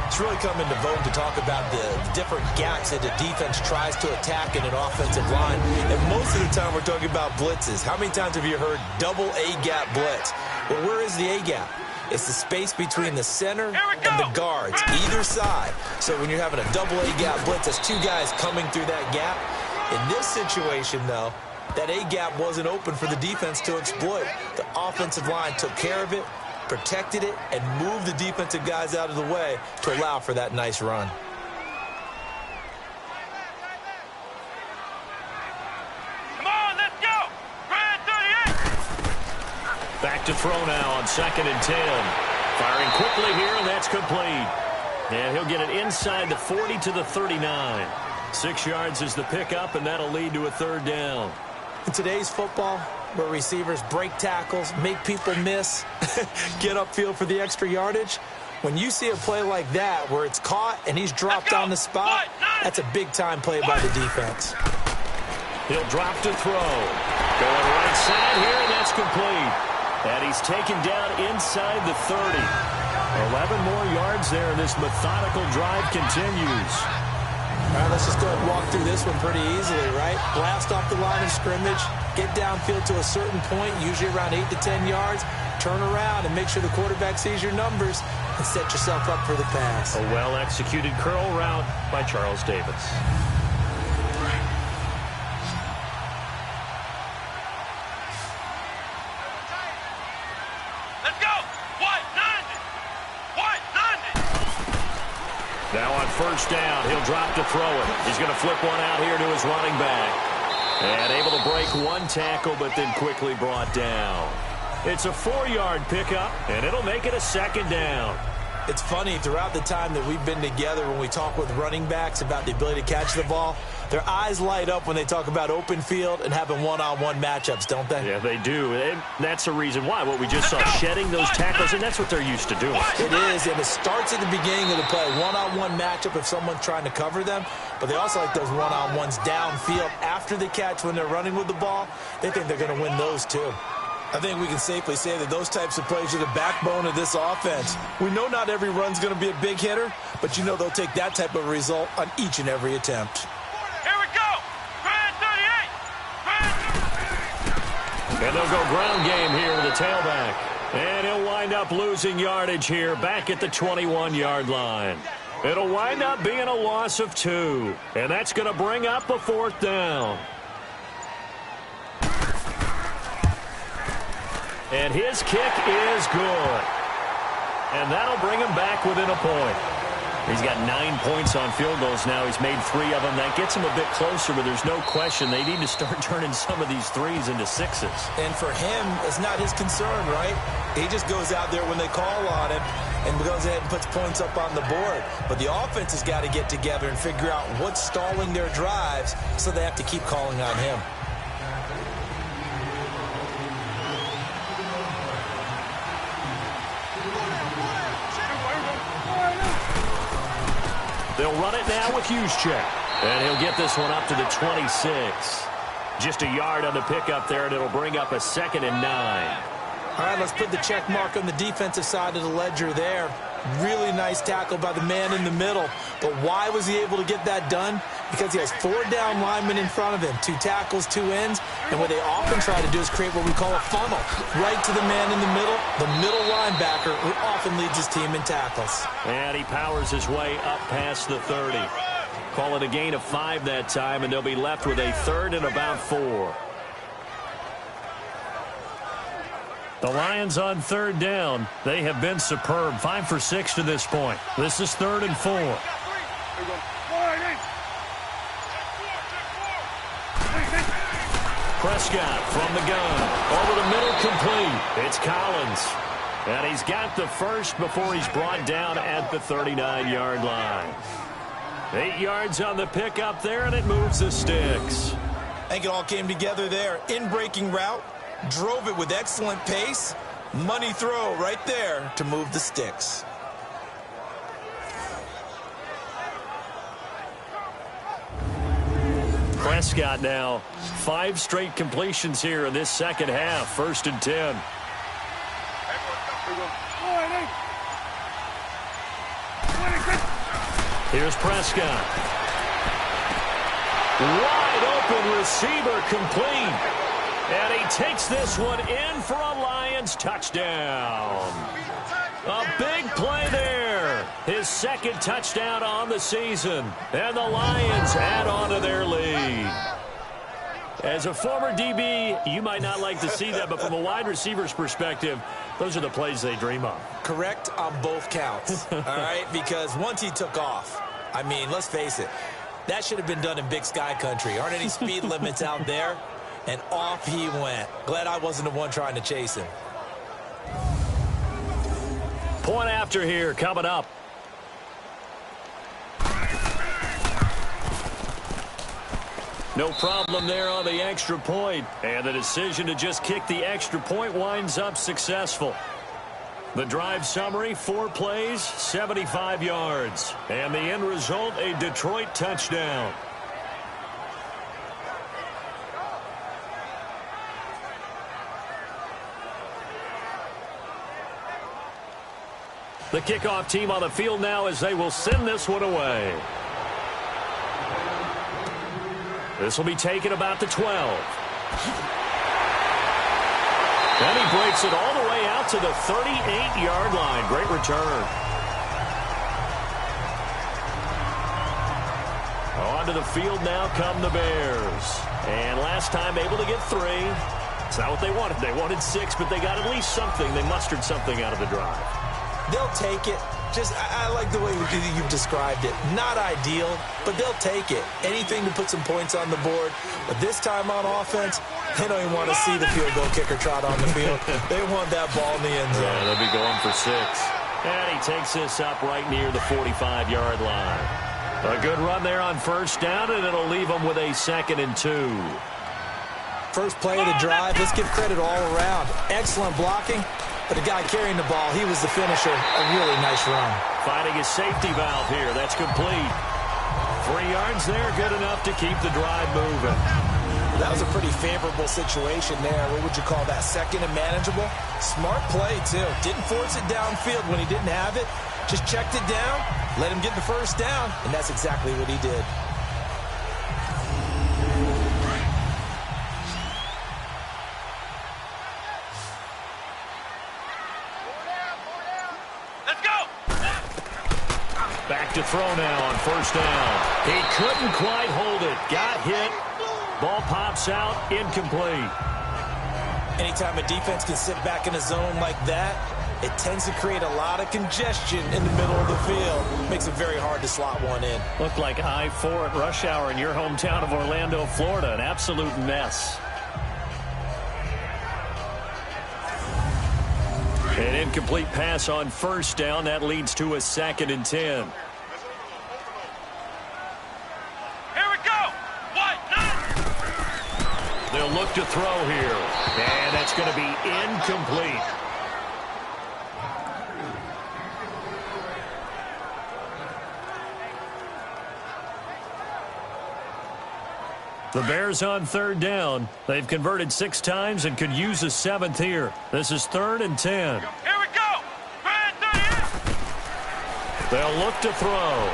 It's really come into vogue to talk about the different gaps that the defense tries to attack in an offensive line. And most of the time we're talking about blitzes. How many times have you heard double A-gap blitz? Well, where is the A-gap? It's the space between the center and the guards, either side. So when you're having a double A-gap blitz, that's two guys coming through that gap. In this situation, though, that A-gap wasn't open for the defense to exploit. The offensive line took care of it, protected it, and moved the defensive guys out of the way to allow for that nice run. Come on, let's go! Red 38! Back to throw now on 2nd and 10. Firing quickly here, and that's complete. And he'll get it inside the 40 to the 39. 6 yards is the pickup, and that'll lead to a third down. In today's football, where receivers break tackles, make people miss, get upfield for the extra yardage, when you see a play like that where it's caught and he's dropped on the spot, that's a big-time play by the defense. He'll drop to throw. Going right side here, and that's complete. And he's taken down inside the 30. 11 more yards there, and this methodical drive continues. All right, let's just go ahead and walk through this one pretty easily, right? Blast off the line of scrimmage, get downfield to a certain point, usually around 8 to 10 yards, turn around and make sure the quarterback sees your numbers and set yourself up for the pass. A well-executed curl route by Charles Davis. Let's go! White 90! White 90! Now on first down, he'll drop to throw it. He's going to flip one out here to his running back. And able to break one tackle, but then quickly brought down. It's a 4-yard pickup, and it'll make it a second down. It's funny, throughout the time that we've been together, when we talk with running backs about the ability to catch the ball, their eyes light up when they talk about open field and having one-on-one matchups, don't they? Yeah, they do. And that's the reason why. What we just saw, shedding those tackles, and that's what they're used to doing. It is, and it starts at the beginning of the play. One-on-one matchup if someone's trying to cover them, but they also like those one-on-ones downfield after the catch when they're running with the ball. They think they're going to win those, too. I think we can safely say that those types of plays are the backbone of this offense. We know not every run's going to be a big hitter, but you know they'll take that type of result on each and every attempt. Here we go! Red 38! And they'll go ground game here with the tailback. And he'll wind up losing yardage here back at the 21-yard line. It'll wind up being a loss of 2. And that's going to bring up a 4th down. And his kick is good. And that'll bring him back within a point. He's got 9 points on field goals now. He's made 3 of them. That gets him a bit closer, but there's no question they need to start turning some of these threes into 6s. And for him, it's not his concern, right? He just goes out there when they call on him and goes ahead and puts points up on the board. But the offense has got to get together and figure out what's stalling their drives, so they have to keep calling on him. They'll run it now with Juszczyk. And he'll get this one up to the 26. Just a yard on the pickup there, and it'll bring up a 2nd and 9. All right, let's put the check mark on the defensive side of the ledger there. Really nice tackle by the man in the middle. But why was he able to get that done? Because he has 4 down linemen in front of him, 2 tackles, 2 ends. And what they often try to do is create what we call a funnel. Right to the man in the middle linebacker, who often leads his team in tackles. And he powers his way up past the 30. Call it a gain of 5 that time, and they'll be left with a 3rd and about 4. The Lions on 3rd down. They have been superb. 5 for 6 to this point. This is 3rd and 4. Prescott from the gun. Over the middle, complete. It's Collins. And he's got the first before he's brought down at the 39-yard line. 8 yards on the pickup there, and it moves the sticks. I think it all came together there. In-breaking route. Drove it with excellent pace. Money throw right there to move the sticks. Prescott now. 5 straight completions here in this second half. 1st and 10. Here's Prescott. Wide open receiver, complete. And he takes this one in for a Lions touchdown. A big play there. His 2nd touchdown on the season. And the Lions add on to their lead. As a former DB, you might not like to see that, but from a wide receiver's perspective, those are the plays they dream of. Correct on both counts, all right? Because once he took off, I mean, let's face it, that should have been done in Big Sky country. Aren't any speed limits out there? And off he went. Glad I wasn't the one trying to chase him. Point after here coming up. No problem there on the extra point. And the decision to just kick the extra point winds up successful. The drive summary, 4 plays, 75 yards. And the end result, a Detroit touchdown. The kickoff team on the field now as they will send this one away. This will be taken about the 12. And he breaks it all the way out to the 38-yard line. Great return. Onto the field now come the Bears. And last time able to get 3. It's not what they wanted. They wanted 6, but they got at least something. They mustered something out of the drive. They'll take it. Just, I like the way you've described it. Not ideal, but they'll take it. Anything to put some points on the board. But this time on offense, they don't even want to see the field goal kicker trot on the field. They want that ball in the end zone. Yeah, they'll be going for 6. And he takes this up right near the 45-yard line. A good run there on 1st down, and it'll leave them with a 2nd and 2. First play of the drive. Let's give credit all around. Excellent blocking. But the guy carrying the ball, he was the finisher. A really nice run. Finding a safety valve here. That's complete. 3 yards there, good enough to keep the drive moving. That was a pretty favorable situation there. What would you call that? 2nd and manageable? Smart play, too. Didn't force it downfield when he didn't have it. Just checked it down, let him get the 1st down, and that's exactly what he did. Back to throw now on 1st down. He couldn't quite hold it. Got hit. Ball pops out. Incomplete. Anytime a defense can sit back in a zone like that, it tends to create a lot of congestion in the middle of the field. Makes it very hard to slot one in. Looked like I-4 at rush hour in your hometown of Orlando, Florida. An absolute mess. An incomplete pass on first down. That leads to a 2nd and 10. Here we go. What? They'll look to throw here. And that's going to be incomplete. The Bears on 3rd down. They've converted 6 times and could use a 7th here. This is 3rd and 10. Here we go. They'll look to throw.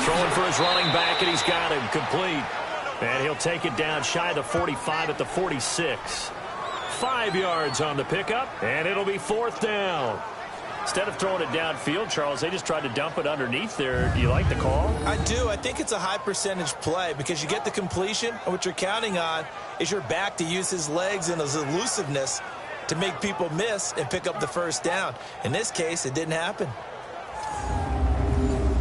Throwing for his running back, and he's got him complete. And he'll take it down shy of the 45 at the 46. 5 yards on the pickup, and it'll be 4th down. Instead of throwing it downfield, Charles, they just tried to dump it underneath there. Do you like the call? I do. I think it's a high percentage play because you get the completion, and what you're counting on is your back to use his legs and his elusiveness to make people miss and pick up the 1st down. In this case, it didn't happen.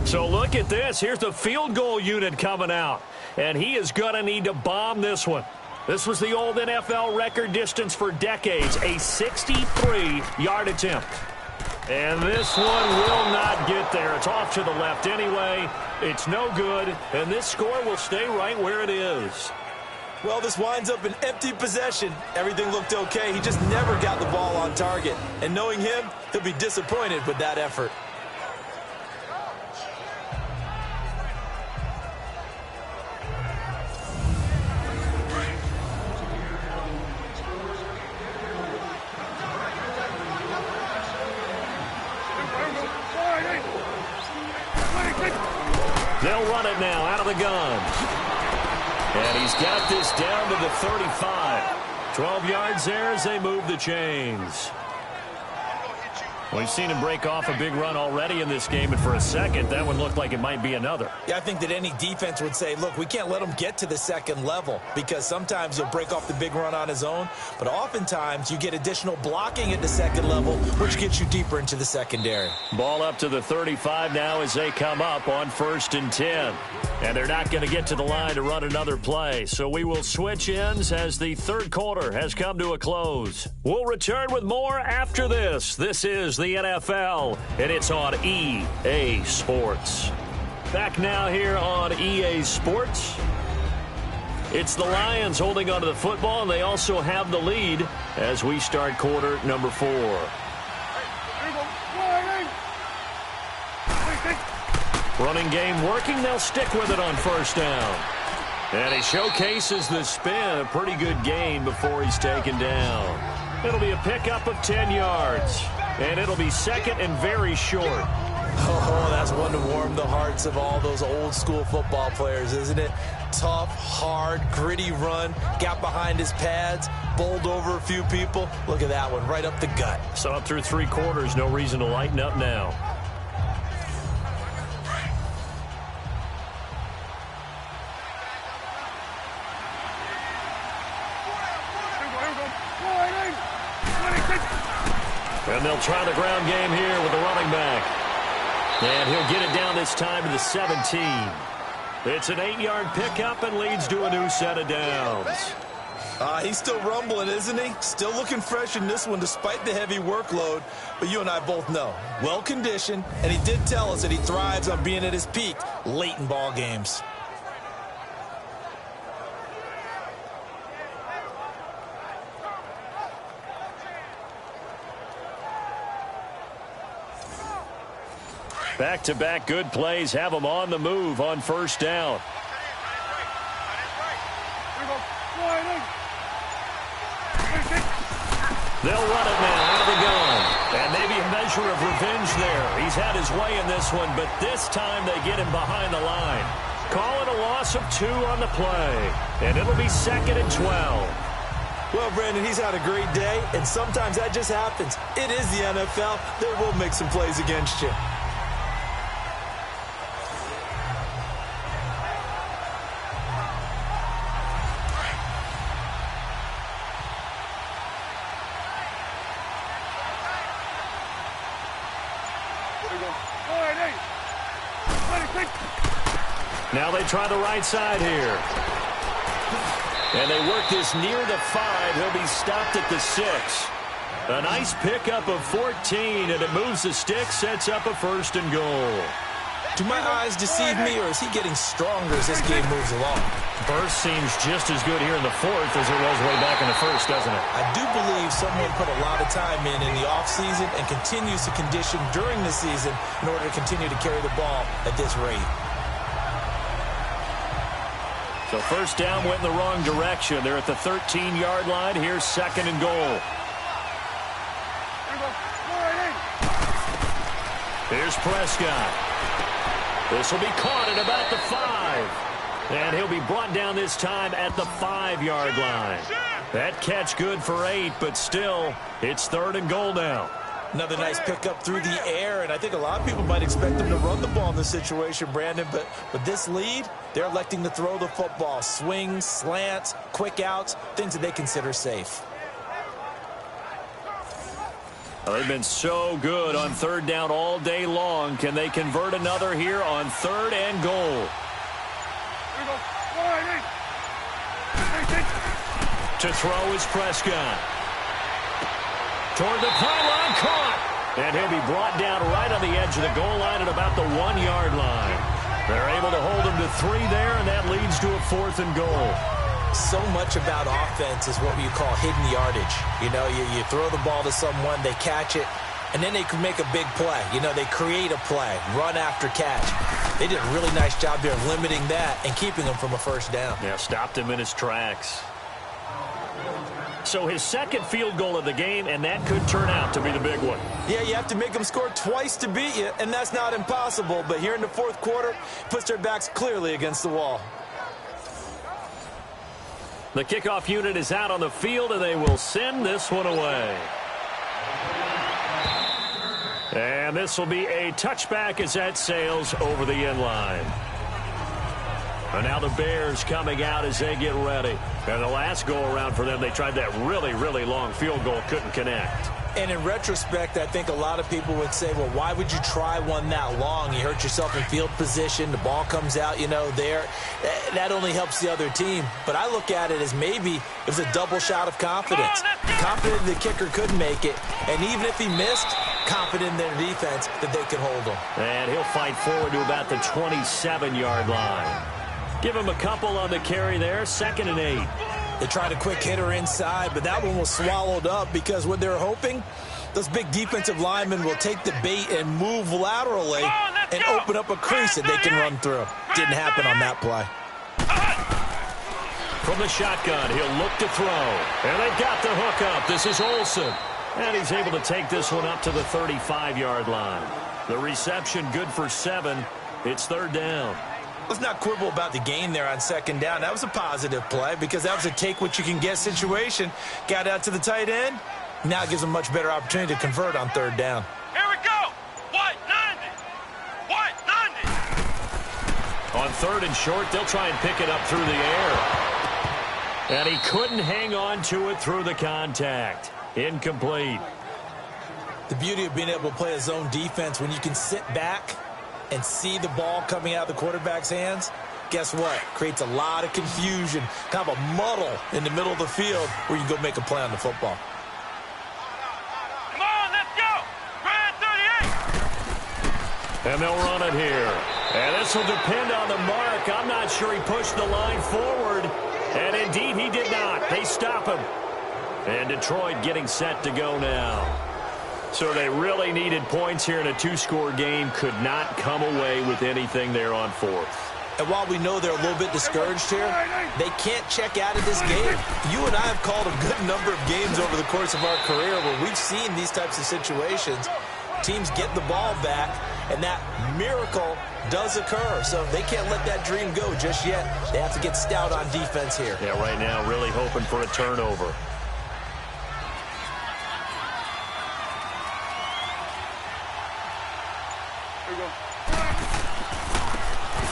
So look at this. Here's the field goal unit coming out, and he is going to need to bomb this one. This was the old NFL record distance for decades, a 63-yard attempt. And this one will not get there. It's off to the left anyway. It's no good, and this score will stay right where it is. Well, this winds up an empty possession. Everything looked okay. He just never got the ball on target. And knowing him, he'll be disappointed with that effort. They'll run it now out of the gun. And he's got this down to the 35. 12 yards there as they move the chains. We've seen him break off a big run already in this game, and for a second, that one looked like it might be another. Yeah, I think that any defense would say, look, we can't let him get to the 2nd level because sometimes he'll break off the big run on his own, but oftentimes you get additional blocking at the 2nd level, which gets you deeper into the secondary. Ball up to the 35 now as they come up on 1st and 10. And they're not going to get to the line to run another play, so we will switch ends as the 3rd quarter has come to a close. We'll return with more after this. This is the NFL, and it's on EA Sports. Back now here on EA Sports. It's the Lions holding onto the football, and they also have the lead as we start quarter number 4. Running game working. They'll stick with it on 1st down. And he showcases the spin. A pretty good gain before he's taken down. It'll be a pickup of 10 yards. And it'll be 2nd and very short. Oh, that's one to warm the hearts of all those old school football players, isn't it? Tough, hard, gritty run. Got behind his pads. Bowled over a few people. Look at that one, right up the gut. Saw it through 3 quarters. No reason to lighten up now. And they'll try the ground game here with the running back. And he'll get it down this time to the 17. It's an 8-yard pickup and leads to a new set of downs. He's still rumbling, isn't he? Still looking fresh in this one despite the heavy workload. But you and I both know, well-conditioned, and he did tell us that he thrives on being at his peak late in ball games. Back-to-back good plays have them on the move on 1st down. They'll run it now out of the gun. And maybe a measure of revenge there. He's had his way in this one, but this time they get him behind the line. Call it a loss of 2 on the play. And it'll be 2nd and 12. Well, Brandon, he's had a great day, and sometimes that just happens. It is the NFL. They will make some plays against you. Now they try the right side here. And they work this near the 5. He'll be stopped at the 6. A nice pickup of 14, and it moves the stick, sets up a 1st and goal. Do my eyes deceive me, or is he getting stronger as this game moves along? Burst seems just as good here in the 4th as it was way back in the 1st, doesn't it? I do believe someone put a lot of time in the offseason and continues to condition during the season in order to continue to carry the ball at this rate. So first down went in the wrong direction. They're at the 13-yard line. Here's 2nd and goal. Here's Prescott. This will be caught at about the 5. And he'll be brought down this time at the 5-yard line. That catch good for 8, but still, it's 3rd and goal now. Another nice pickup through the air, and I think a lot of people might expect them to run the ball in this situation, Brandon, but with this lead, they're electing to throw the football. Swings, slants, quick outs, things that they consider safe. Well, they've been so good on 3rd down all day long. Can they convert another here on 3rd and goal? To throw is Prescott. Toward the pylon, caught. And he'll be brought down right on the edge of the goal line at about the 1-yard line. They're able to hold him to 3 there, and that leads to a 4th and goal. So much about offense is what you call hidden yardage. You know, you throw the ball to someone, they catch it, and then they can make a big play. You know, they create a play, run after catch. They did a really nice job there limiting that and keeping him from a 1st down. Yeah, stopped him in his tracks. So his 2nd field goal of the game, and that could turn out to be the big one. Yeah, you have to make them score twice to beat you, and that's not impossible. But here in the 4th quarter, puts their backs clearly against the wall. The kickoff unit is out on the field, and they will send this one away. And this will be a touchback as that sails over the end line. And now the Bears coming out as they get ready. And the last go-around for them, they tried that really, really long field goal, couldn't connect. And in retrospect, I think a lot of people would say, well, why would you try one that long? You hurt yourself in field position. The ball comes out, you know, there. That only helps the other team. But I look at it as maybe it was a double shot of confidence. Confident the kicker could make it. And even if he missed, confident in their defense that they could hold him. And he'll fight forward to about the 27-yard line. Give him a couple on the carry there, 2nd and 8. They tried a quick hitter inside, but that one was swallowed up because what they're hoping, those big defensive linemen will take the bait and move laterally and open up a crease that they can run through. Didn't happen on that play. From the shotgun, he'll look to throw. And they've got the hook up. This is Olsen. And he's able to take this one up to the 35-yard line. The reception good for 7. It's 3rd down. Let's not quibble about the gain there on 2nd down. That was a positive play because that was a take-what-you-can-get situation. Got out to the tight end. Now gives them a much better opportunity to convert on 3rd down. Here we go. White 90. White 90. On 3rd and short, they'll try and pick it up through the air. And he couldn't hang on to it through the contact. Incomplete. The beauty of being able to play a zone defense when you can sit back and see the ball coming out of the quarterback's hands, guess what? Creates a lot of confusion, kind of a muddle in the middle of the field where you can go make a play on the football. Come on, let's go. Grand 38. And they'll run it here. And this will depend on the mark. I'm not sure he pushed the line forward. And indeed, he did not. They stop him. And Detroit getting set to go now. So they really needed points here in a 2-score game. Could not come away with anything there on 4th. And while we know they're a little bit discouraged here, they can't check out of this game. You and I have called a good number of games over the course of our career where we've seen these types of situations. Teams get the ball back, and that miracle does occur. So they can't let that dream go just yet. They have to get stout on defense here. Yeah, right now really hoping for a turnover.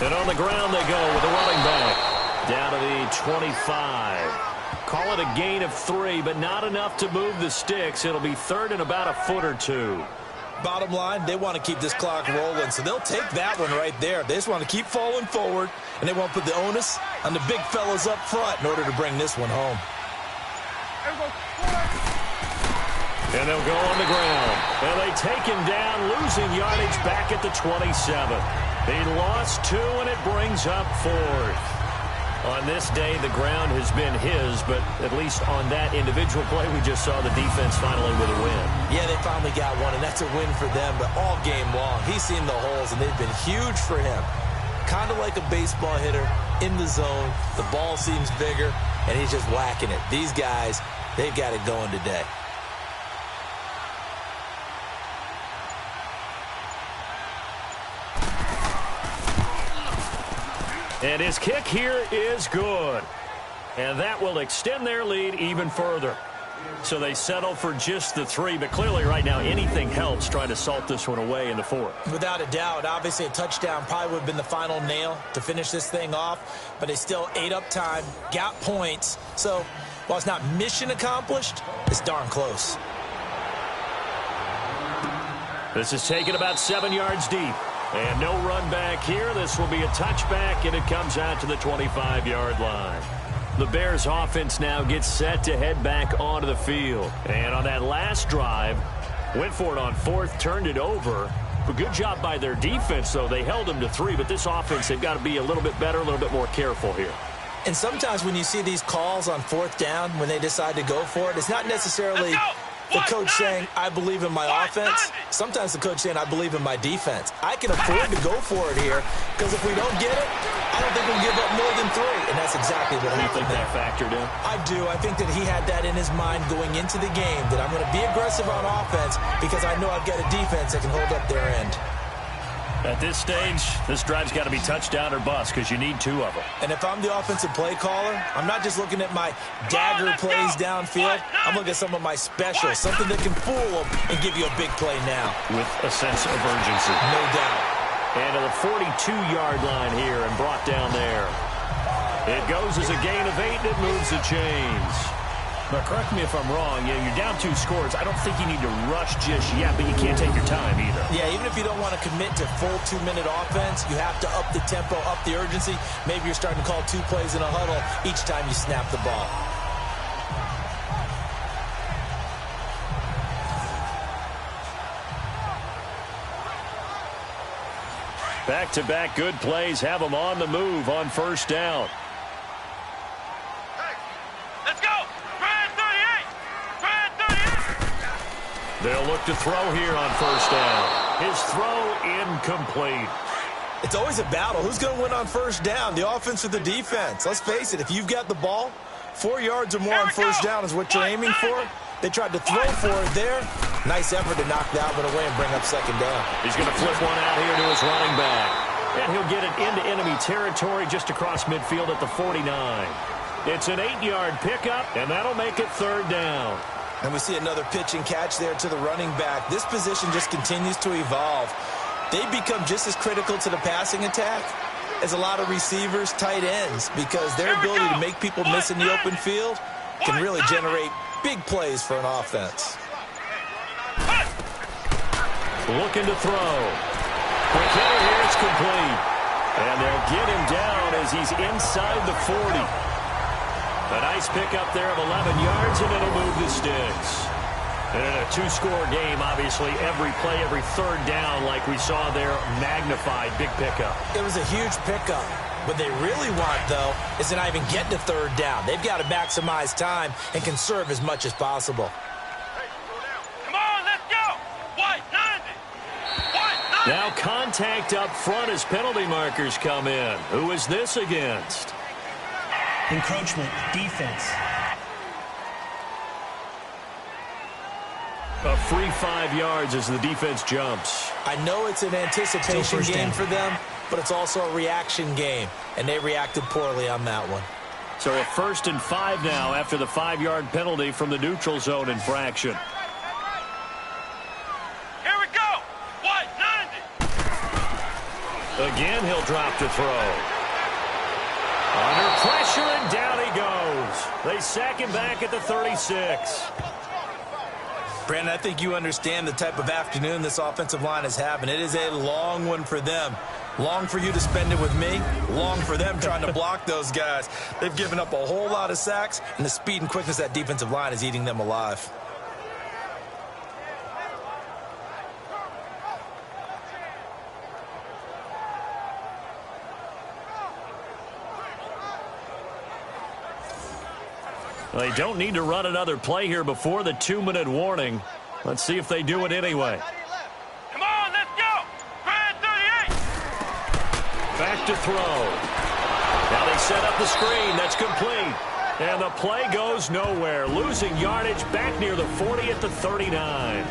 And on the ground they go with a running back. Down to the 25. Call it a gain of 3, but not enough to move the sticks. It'll be 3rd and about a foot or 2. Bottom line, they want to keep this clock rolling, so they'll take that one right there. They just want to keep falling forward, and they won't put the onus on the big fellas up front in order to bring this one home. And they'll go on the ground. And they take him down, losing yardage back at the 27. He lost 2, and it brings up 4th. On this day, the ground has been his, but at least on that individual play, we just saw the defense finally with a win. Yeah, they finally got one, and that's a win for them, but all game long, he's seen the holes, and they've been huge for him. Kind of like a baseball hitter in the zone. The ball seems bigger, and he's just whacking it. These guys, they've got it going today. And his kick here is good. And that will extend their lead even further. So they settle for just the 3, but clearly right now anything helps trying to salt this one away in the 4th. Without a doubt, obviously a touchdown probably would have been the final nail to finish this thing off, but they still ate up time, got points. So while it's not mission accomplished, it's darn close. This is taken about 7 yards deep. And no run back here. This will be a touchback, and it comes out to the 25-yard line. The Bears offense now gets set to head back onto the field. And on that last drive, went for it on 4th, turned it over. But good job by their defense, though. They held them to 3, but this offense, they've got to be a little bit better, a little bit more careful here. And sometimes when you see these calls on 4th down, when they decide to go for it, it's not necessarily the coach saying, I believe in my offense. Sometimes the coach saying, I believe in my defense. I can afford to go for it here because if we don't get it, I don't think we'll give up more than 3. And that's exactly what happened. You think that factored in? I do. I think that he had that in his mind going into the game, that I'm going to be aggressive on offense because I know I've got a defense that can hold up their end. At this stage, this drive's got to be touchdown or bust because you need 2 of them. And if I'm the offensive play caller, I'm not just looking at my dagger plays downfield. I'm looking at some of my specials, something that can fool them and give you a big play now. With a sense of urgency. No doubt. And to the 42-yard line here and brought down there. It goes as a gain of 8 and it moves the chains. But correct me if I'm wrong, you're down 2 scores. I don't think you need to rush just yet, but you can't take your time either. Yeah, even if you don't want to commit to full 2-minute offense, you have to up the tempo, up the urgency. Maybe you're starting to call 2 plays in a huddle each time you snap the ball. Back-to-back good plays have them on the move on 1st down. They'll look to throw here on 1st down. His throw incomplete. It's always a battle. Who's going to win on 1st down, the offense or the defense? Let's face it, if you've got the ball, 4 yards or more on 1st down is what you're aiming for. They tried to throw for it there. Nice effort to knock that one away and bring up 2nd down. He's going to flip one out here to his running back. And he'll get it into enemy territory just across midfield at the 49. It's an 8-yard pickup, and that'll make it 3rd down. And we see another pitch and catch there to the running back. This position just continues to evolve. They become just as critical to the passing attack as a lot of receivers, tight ends, because their ability to make people miss in the open field can really generate big plays for an offense. Looking to throw. Quick hitter here, it's complete. And they'll get him down as he's inside the 40. A nice pickup there of 11 yards, and it'll move the sticks. And in a 2-score game, obviously, every play, every 3rd down, like we saw there, magnified, big pickup. It was a huge pickup. What they really want, though, is to not even get to 3rd down. They've got to maximize time and conserve as much as possible. Come on, let's go! White 90! White 90! Now contact up front as penalty markers come in. Who is this against? Encroachment, defense. A free 5 yards as the defense jumps. I know it's an anticipation game for them, but it's also a reaction game, and they reacted poorly on that one. So a 1st and 5 now after the 5-yard penalty from the neutral zone infraction. Here we go! White 90! Again, he'll drop to throw. Under pressure, and down he goes. They sack him back at the 36. Brandon, I think you understand the type of afternoon this offensive line is having. It is a long one for them. Long for you to spend it with me. Long for them trying to block those guys. They've given up a whole lot of sacks, and the speed and quickness of that defensive line is eating them alive. They don't need to run another play here before the 2-minute warning. Let's see if they do it anyway. Come on, let's go! Red 38! Back to throw. Now they set up the screen. That's complete. And the play goes nowhere. Losing yardage back near the 40 at the 39.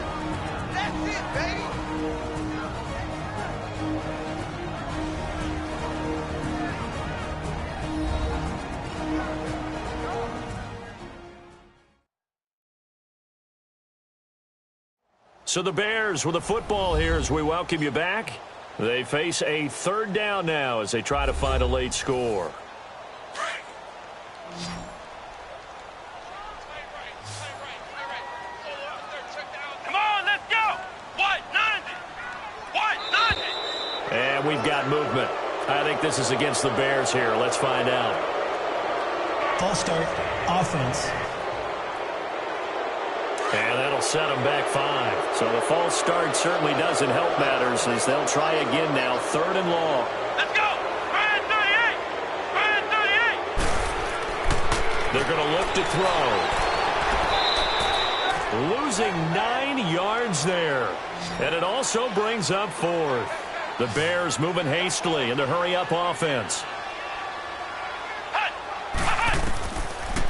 That's it, baby! So the Bears with the football here as we welcome you back. They face a 3rd down now as they try to find a late score. Come on, let's go! What? 90! What? 90! And we've got movement. I think this is against the Bears here. Let's find out. False start, offense. And that'll set them back 5. So the false start certainly doesn't help matters as they'll try again now. 3rd and long. Let's go! Red 38! Red 38! They're going to look to throw. Losing 9 yards there. And it also brings up 4th. The Bears moving hastily in the hurry-up offense.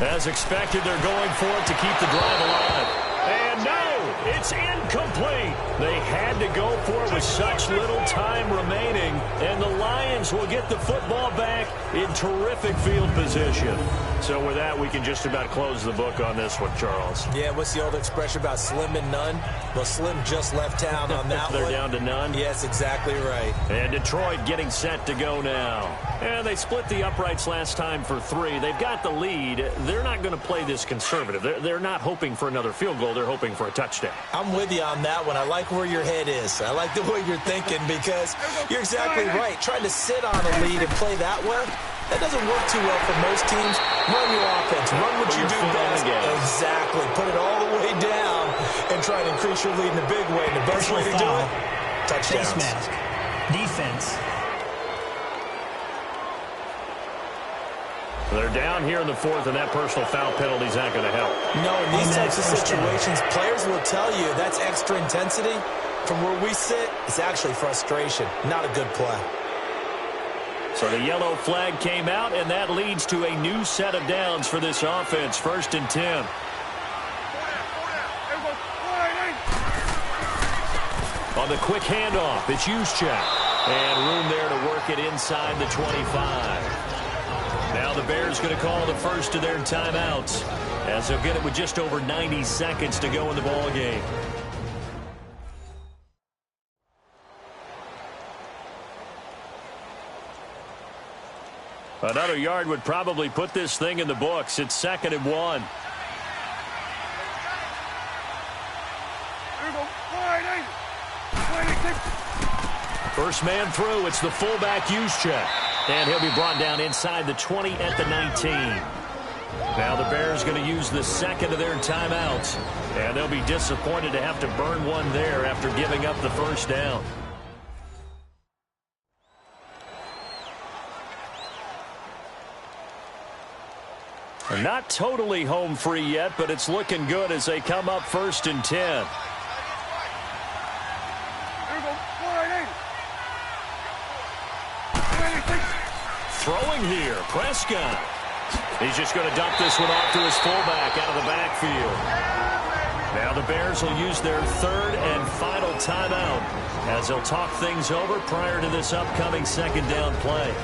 As expected, they're going for it to keep the drive alive. And no, it's incomplete. They had to go for it with such little time remaining. And the Lions will get the football back in terrific field position. So with that, we can just about close the book on this one, Charles. Yeah, what's the old expression about slim and none? Well, Slim just left town on that They're one. down to none. Yes, exactly right. And Detroit getting set to go now. And they split the uprights last time for 3. They've got the lead. They're not going to play this conservative. They're not hoping for another field goal. They're hoping for a touchdown. I'm with you on that one. I like where your head is. I like the way you're thinking because you're exactly right. Trying to sit on a lead and play that way, that doesn't work too well for most teams. Run your offense. Run what you do best. Exactly. Put it all the way down and try to increase your lead in a big way. And the best way to do it, touchdowns. Face mask. Defense. They're down here in the 4th, and that personal foul penalty is not going to help. No, in these types of situations, players will tell you that's extra intensity. From where we sit, it's actually frustration. Not a good play. So the yellow flag came out, and that leads to a new set of downs for this offense. 1st and 10. On the quick handoff, it's Juszczyk. And room there to work it inside the 25. Now the Bears going to call the first of their timeouts as they'll get it with just over 90 seconds to go in the ball game. Another yard would probably put this thing in the books. It's 2nd and 1. First man through, it's the fullback Juszczyk. And he'll be brought down inside the 20 at the 19. Now the Bears going to use the 2nd of their timeouts. And they'll be disappointed to have to burn one there after giving up the 1st down. They're not totally home free yet, but it's looking good as they come up 1st and 10. Throwing here, Prescott. He's just going to dump this one off to his fullback out of the backfield. Now the Bears will use their 3rd and final timeout as they'll talk things over prior to this upcoming 2nd down play.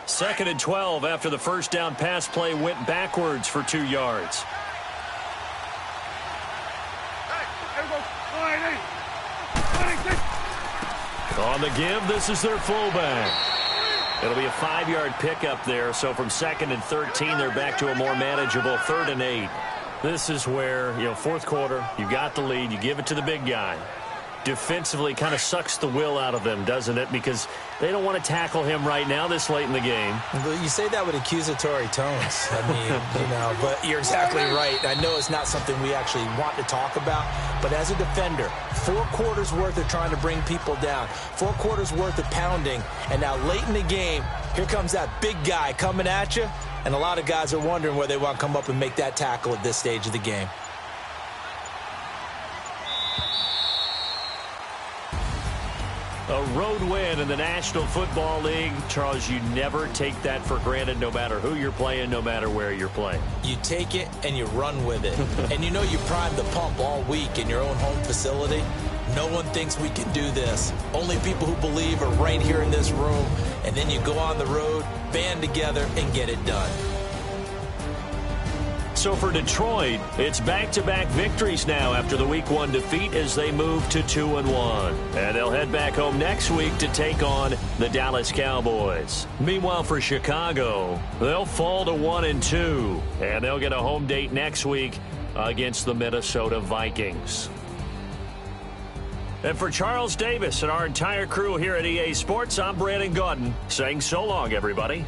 Second and 12 after the 1st down pass play went backwards for 2 yards. On the give, this is their fullback. It'll be a 5-yard pickup there, so from 2nd and 13, they're back to a more manageable 3rd and 8. This is where, fourth quarter, you got the lead, you give it to the big guy. Defensively kind of sucks the will out of them, doesn't it? Because they don't want to tackle him right now this late in the game. You say that with accusatory tones. I mean, but you're exactly right. I know it's not something we actually want to talk about, but as a defender, 4 quarters worth of trying to bring people down, 4 quarters worth of pounding, and now late in the game, here comes that big guy coming at you, and a lot of guys are wondering where they want to come up and make that tackle at this stage of the game. A road win in the National Football League. Charles, you never take that for granted no matter who you're playing, no matter where you're playing. You take it and you run with it. And you know you primed the pump all week in your own home facility. No one thinks we can do this. Only people who believe are right here in this room. And then you go on the road, band together, and get it done. So for Detroit, it's back-to-back victories now after the Week 1 defeat as they move to 2-1. And they'll head back home next week to take on the Dallas Cowboys. Meanwhile, for Chicago, they'll fall to 1-2, and they'll get a home date next week against the Minnesota Vikings. And for Charles Davis and our entire crew here at EA Sports, I'm Brandon Gaudin saying so long, everybody.